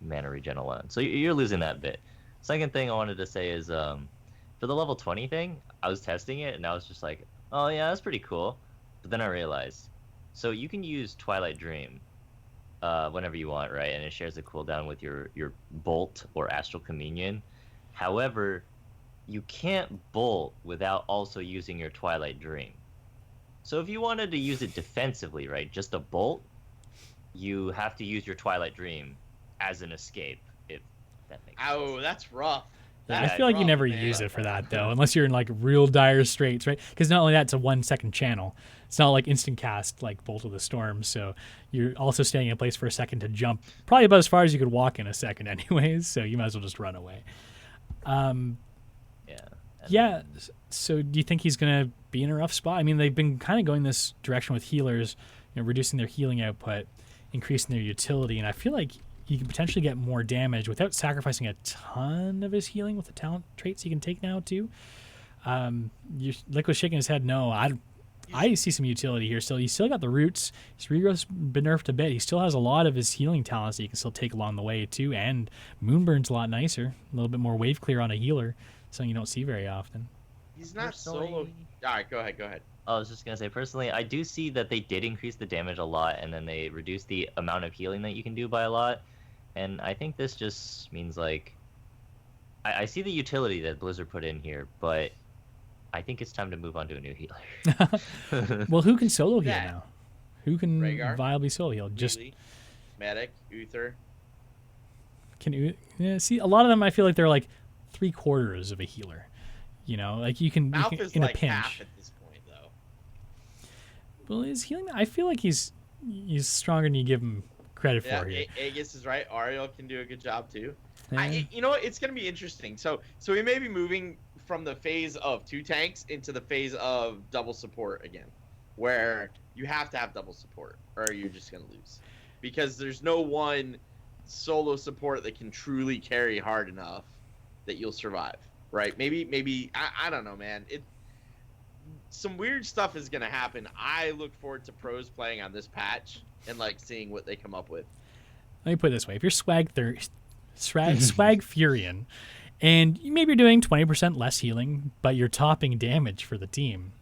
mana regen alone. So you're losing that bit. Second thing I wanted to say is, for the level 20 thing, I was testing it and I was just like, oh yeah, that's pretty cool. But then I realized, so you can use Twilight Dream whenever you want, right? And it shares the cooldown with your Bolt or Astral Communion. However, you can't bolt without also using your Twilight Dream. So if you wanted to use it defensively, right, just a bolt, you have to use your Twilight Dream as an escape, if that makes sense. Oh, that's rough. Yeah, I feel like you never use it for that, though, unless you're in like real dire straits, right? Because not only that, it's a 1-second channel. It's not like instant cast like Bolt of the Storm, so you're also staying in place for a second to jump, probably about as far as you could walk in a second anyways, so you might as well just run away. Yeah. So do you think he's going to be in a rough spot? I mean, they've been kind of going this direction with healers, reducing their healing output, increasing their utility, and I feel like he can potentially get more damage without sacrificing a ton of his healing with the talent traits he can take now too. Liquid's shaking his head. No, I see some utility here still. He's still got the roots. His regrowth's been nerfed a bit. He still has a lot of his healing talents that you can still take along the way too. And Moonburn's a lot nicer. A little bit more wave clear on a healer. Something you don't see very often. He's not solo. All right, go ahead. I was just gonna say, personally, I do see that they did increase the damage a lot, and then they reduced the amount of healing that you can do by a lot. And I think this just means like, I see the utility that Blizzard put in here, but I think it's time to move on to a new healer. Well, who can solo heal Yeah. now? Who can Rhaegar? viably solo heal? Just Melee, medic, Uther. can you see a lot of them? I feel like they're like 3/4 of a healer. You know, like you can Malf is in like a pinch. half at this point, though. Well, is healing? I feel like he's stronger than you give him credit Yeah, for here. Aegis is right. Ariel can do a good job too. Yeah. You know what? It's gonna be interesting. So we may be moving from the phase of 2 tanks into the phase of double support again, where you have to have double support or you're just gonna lose, because there's no one solo support that can truly carry hard enough that you'll survive. Right? Maybe I don't know, man. Some weird stuff is gonna happen. I look forward to pros playing on this patch and like seeing what they come up with. Let me put it this way: if you're swag Furion, and maybe you're doing 20% less healing, but you're topping damage for the team,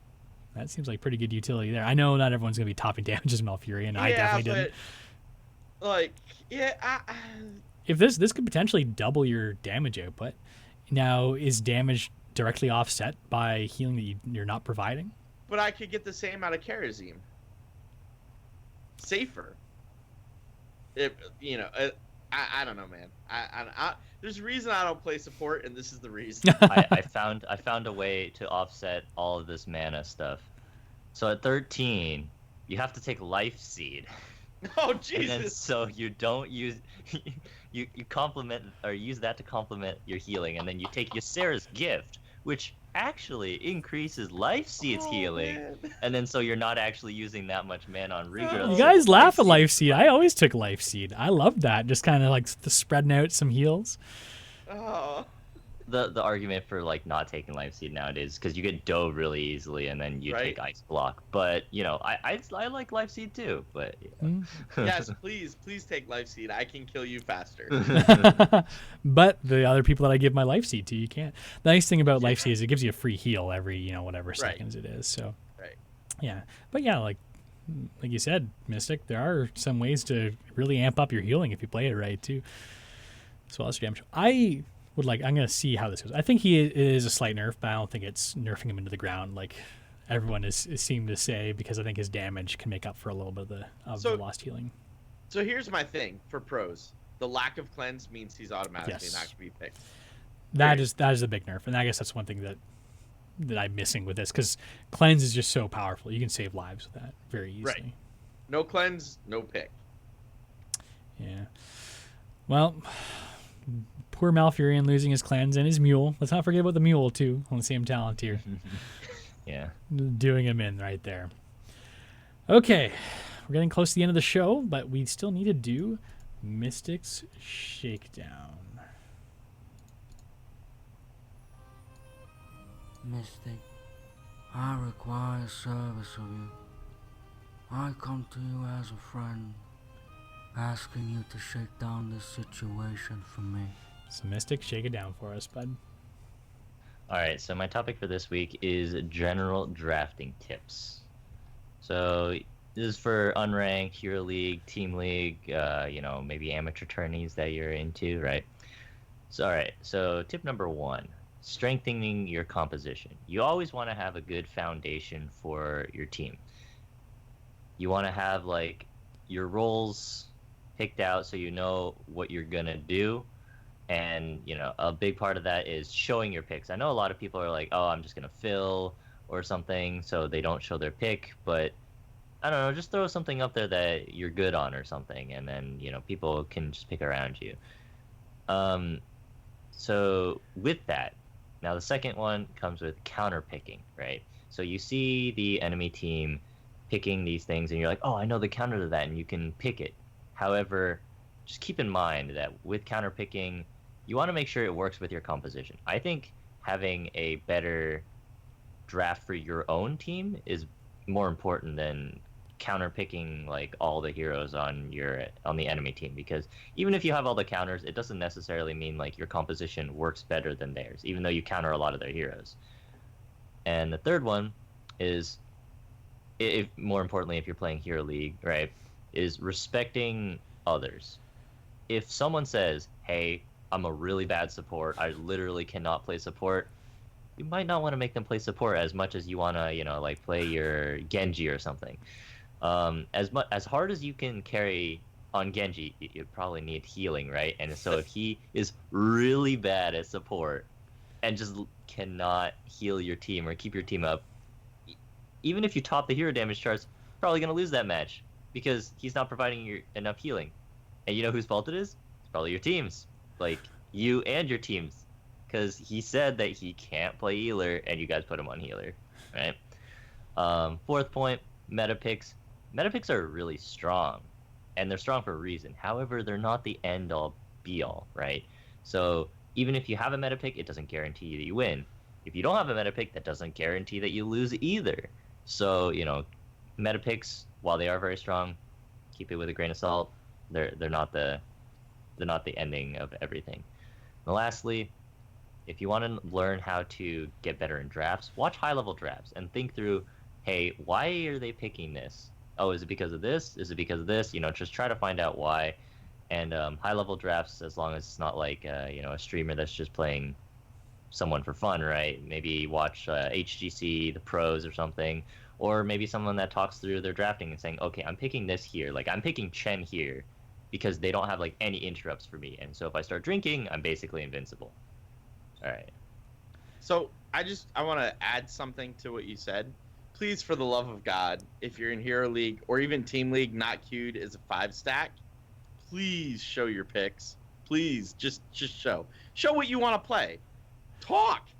that seems like pretty good utility there. I know not everyone's gonna be topping damage as Malfurion. I definitely didn't. Like, yeah, If this could potentially double your damage output, now is damage directly offset by healing that you're not providing? but I could get the same out of Karazim. Safer. I don't know, man. There's a reason I don't play support, and this is the reason. I found a way to offset all of this mana stuff. So at 13, you have to take Life Seed. Oh And then Jesus! so you don't use you complement or use that to complement your healing, and then you take Ysera's Gift, which actually increases Life Seed's healing, Man. and then so you're not actually using that much mana on regrowth. You guys laugh at Life Seed. I always took Life Seed. I loved that. Just kind of like spreading out some heals. Oh. The argument for like not taking Life Seed nowadays, because you get dove really easily, and then you Right. take Ice Block. But I like Life Seed too. But Yes, please take Life Seed. I can kill you faster. But the other people that I give my Life Seed to, you can't. The nice thing about Life Seed is it gives you a free heal every, whatever seconds it is. So, Right. yeah. But yeah, like you said, Mystic, there are some ways to really amp up your healing if you play it right too. So that's damage. I'm going to see how this goes. I think it is a slight nerf, but I don't think it's nerfing him into the ground like everyone is seemed to say, because I think his damage can make up for a little bit of the lost healing. So here's my thing for pros. The lack of cleanse means he's automatically Yes. not going to be picked. That is a big nerf, and I guess that's one thing that I'm missing with this, because cleanse is just so powerful. You can save lives with that very easily. Right. No cleanse, no pick. Yeah. Well, poor Malfurion losing his cleanse and his mule. Let's not forget about the mule too on the same talent tier. yeah. Doing him in right there. Okay, we're getting close to the end of the show, but we still need to do Mystic's Shakedown. Mystic, I require service of you. I come to you as a friend, asking you to shake down this situation for me. So Mystic, shake it down for us, bud. All right, so my topic for this week is general drafting tips. So this is for unranked, Hero League, Team League, maybe amateur tourneys that you're into, right? So, all right, so tip number 1, strengthening your composition. You always want to have a good foundation for your team. You want to have, like, your roles picked out so you know what you're going to do. And, a big part of that is showing your picks. I know a lot of people are like, oh, I'm just going to fill or something, so they don't show their pick. But, I don't know, just throw something up there that you're good on or something. And then, people can just pick around you. So with that, now the second one comes with counter picking, right? So you see the enemy team picking these things, and you're like, oh, I know the counter to that, and you can pick it. However, just keep in mind that with counter picking, you want to make sure it works with your composition. I think having a better draft for your own team is more important than counter picking like all the heroes on the enemy team, because even if you have all the counters, it doesn't necessarily mean like your composition works better than theirs, even though you counter a lot of their heroes. And the third one is if more importantly, if you're playing Hero League, right, is respecting others. If someone says, "Hey, I'm a really bad support. I literally cannot play support," you might not want to make them play support as much as you want to, like play your Genji or something. As hard as you can carry on Genji, you probably need healing, right? And so if he is really bad at support and just cannot heal your team or keep your team up, even if you top the hero damage charts, you're probably gonna lose that match because he's not providing you enough healing. And you know whose fault it is? It's probably your team's, like you and your team's, because he said that he can't play healer and you guys put him on healer, right? Fourth point, meta picks. Meta picks are really strong, and they're strong for a reason. However, they're not the end all be all, right? So even if you have a meta pick, it doesn't guarantee that you win. If you don't have a meta pick, that doesn't guarantee that you lose either. So, meta picks, while they are very strong, keep it with a grain of salt. They're not the ending of everything. And lastly, if you want to learn how to get better in drafts, watch high-level drafts and think through, hey, why are they picking this? Oh, is it because of this? Is it because of this? Just try to find out why. And high-level drafts, as long as it's not like, a streamer that's just playing someone for fun, right? Maybe watch HGC, the pros or something. Or maybe someone that talks through their drafting and saying, okay, I'm picking this here. Like, I'm picking Chen here because they don't have, like, any interrupts for me. And so if I start drinking, I'm basically invincible. All right. So I want to add something to what you said. Please, for the love of God, if you're in Hero League or even Team League, not queued as a 5-stack, please show your picks. Please, just show what you want to play. Talk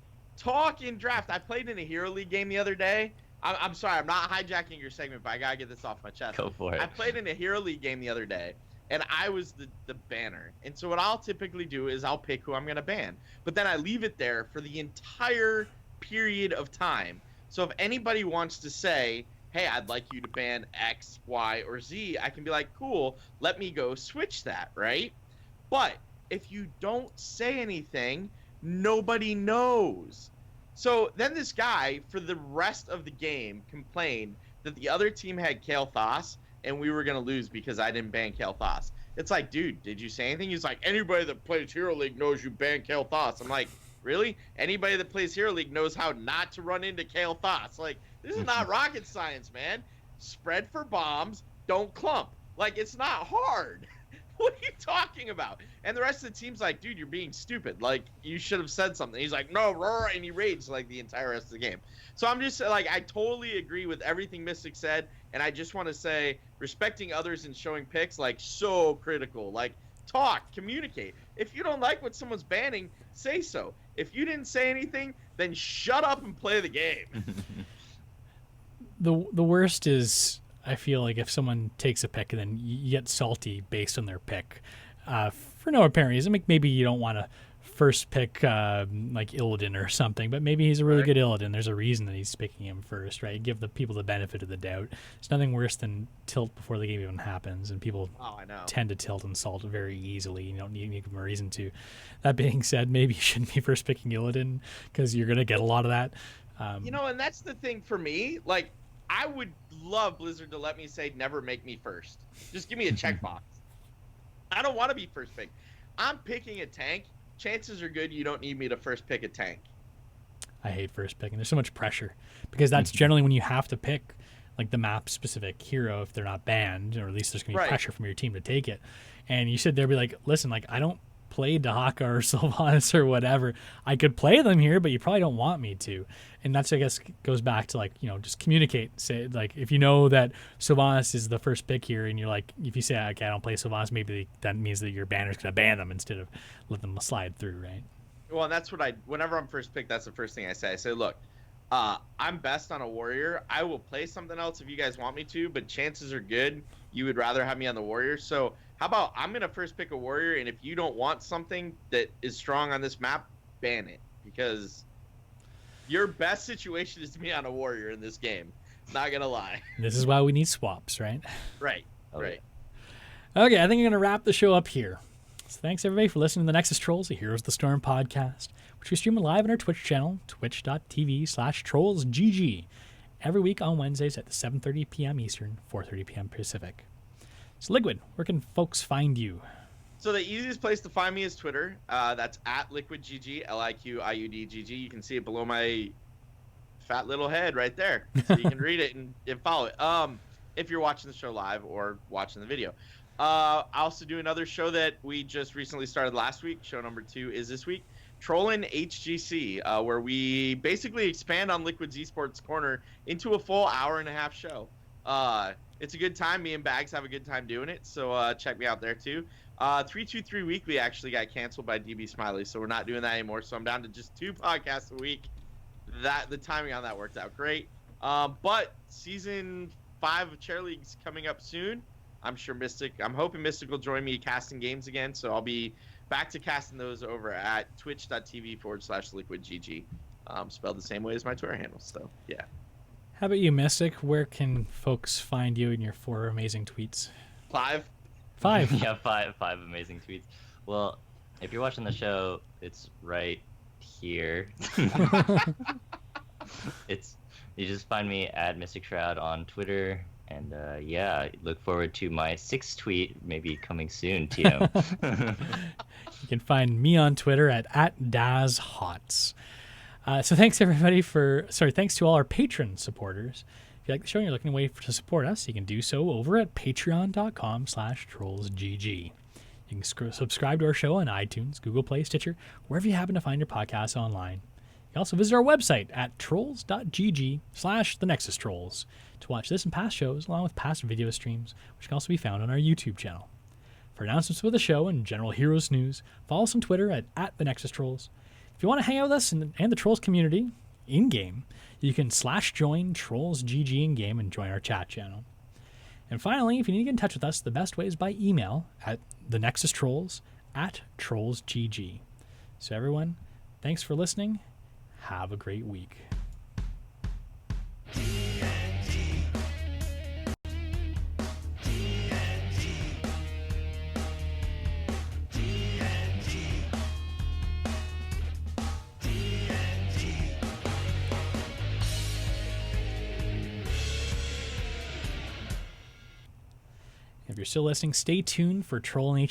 in draft. I played in a Hero League game the other day. I'm sorry, I'm not hijacking your segment, but I gotta get this off my chest. Go for it. I played in a Hero League game the other day, and I was the banner. And so what I'll typically do is I'll pick who I'm gonna ban, but then I leave it there for the entire period of time. So if anybody wants to say, hey, I'd like you to ban X, Y, or Z, I can be like, cool, let me go switch that, right? But if you don't say anything, nobody knows. So then this guy, for the rest of the game, complained that the other team had Kael'thas, and we were going to lose because I didn't ban Kael'thas. It's like, dude, did you say anything? He's like, anybody that plays Hero League knows you ban Kael'thas. I'm like, really? Anybody that plays Hero League knows how not to run into Kael'thas. Like, this is not rocket science, man. Spread for bombs, don't clump. Like, it's not hard. What are you talking about? And the rest of the team's like, dude, you're being stupid. Like, you should have said something. He's like, no, roar, and he raged like the entire rest of the game. So I'm just like, I totally agree with everything Mystic said, and I just want to say, respecting others and showing picks, like, so critical. Like, talk, communicate. If you don't like what someone's banning, say so. If you didn't say anything, then shut up and play the game. The worst is, I feel like if someone takes a pick and then you get salty based on their pick for no apparent reason. Maybe you don't want to first pick like Illidan or something, but maybe he's a really good Illidan. There's a reason that he's picking him first, right? Give the people the benefit of the doubt. It's nothing worse than tilt before the game even happens, and people tend to tilt and salt very easily. You don't need to give them a reason to. That being said, maybe you shouldn't be first picking Illidan because you're going to get a lot of that. And that's the thing for me. Like, I would love Blizzard to let me say, never make me first. Just give me a checkbox. I don't want to be first pick. I'm picking a tank. Chances are good you don't need me to first pick a tank. I hate first picking. There's so much pressure because that's generally when you have to pick like the map specific hero if they're not banned, or at least there's going to be pressure from your team to take it. And you sit there and be like, listen, like I don't play Dahaka or Sylvanas or whatever. I could play them here, but you probably don't want me to. And that's, I guess, goes back to like, just communicate. Say, like, if you know that Sylvanas is the first pick here and you're like, if you say, okay, I don't play Sylvanas, maybe that means that your banner's going to ban them instead of let them slide through, right? Well, and that's what whenever I'm first picked, that's the first thing I say. I say, look, I'm best on a warrior. I will play something else if you guys want me to, but chances are good you would rather have me on the warrior. So how about I'm going to first pick a warrior, and if you don't want something that is strong on this map, ban it. Because your best situation is to be on a warrior in this game. Not going to lie. This is why we need swaps, right? Right. Right. Okay, I think I'm going to wrap the show up here. So thanks, everybody, for listening to the Nexus Trolls, a Heroes of the Storm podcast, which we stream live on our Twitch channel, twitch.tv/trollsgg. every week on Wednesdays at 7:30 p.m. Eastern, 4:30 p.m. Pacific. So, Liqiud, where can folks find you? So the easiest place to find me is Twitter. That's at LiqiudGG, LiQIUDGG. You can see it below my fat little head right there, so you can read it and follow it. If you're watching the show live or watching the video. I also do another show that we just recently started last week. Show number 2 is this week. Trolling HGC, where we basically expand on Liquiud's Esports Corner into a full hour-and-a-half show. It's a good time. Me and Bags have a good time doing it, so check me out there too. 323 Weekly actually got canceled by DB Smiley, so we're not doing that anymore. So I'm down to just 2 podcasts a week. The timing on that worked out great. But season 5 of Chair League's coming up soon. I'm hoping Mystic will join me casting games again, so I'll be back to casting those over at twitch.tv/LiqiudGG. Spelled the same way as my Twitter handle, so yeah. How about you, Mystic? Where can folks find you in your 4 amazing tweets? 5. 5. Yeah, five amazing tweets. Well, if you're watching the show, it's right here. You just find me at Mystic Shroud on Twitter, and yeah, look forward to my 6th tweet, maybe coming soon, TM. You can find me on Twitter at DazHots. So thanks everybody thanks to all our Patreon supporters. If you like the show and you're looking a way to support us, you can do so over at patreon.com/trollsgg. You can subscribe to our show on iTunes, Google Play, Stitcher, wherever you happen to find your podcasts online. You can also visit our website at trolls.gg/TheNexusTrolls to watch this and past shows, along with past video streams, which can also be found on our YouTube channel. For announcements of the show and general Heroes news, follow us on Twitter at TheNexusTrolls. If you want to hang out with us and the Trolls community in-game, you can /join TrollsGG in-game and join our chat channel. And finally, if you need to get in touch with us, the best way is by email at TheNexusTrolls@TrollsGG. So everyone, thanks for listening. Have a great week. If you're still listening, stay tuned for Troll and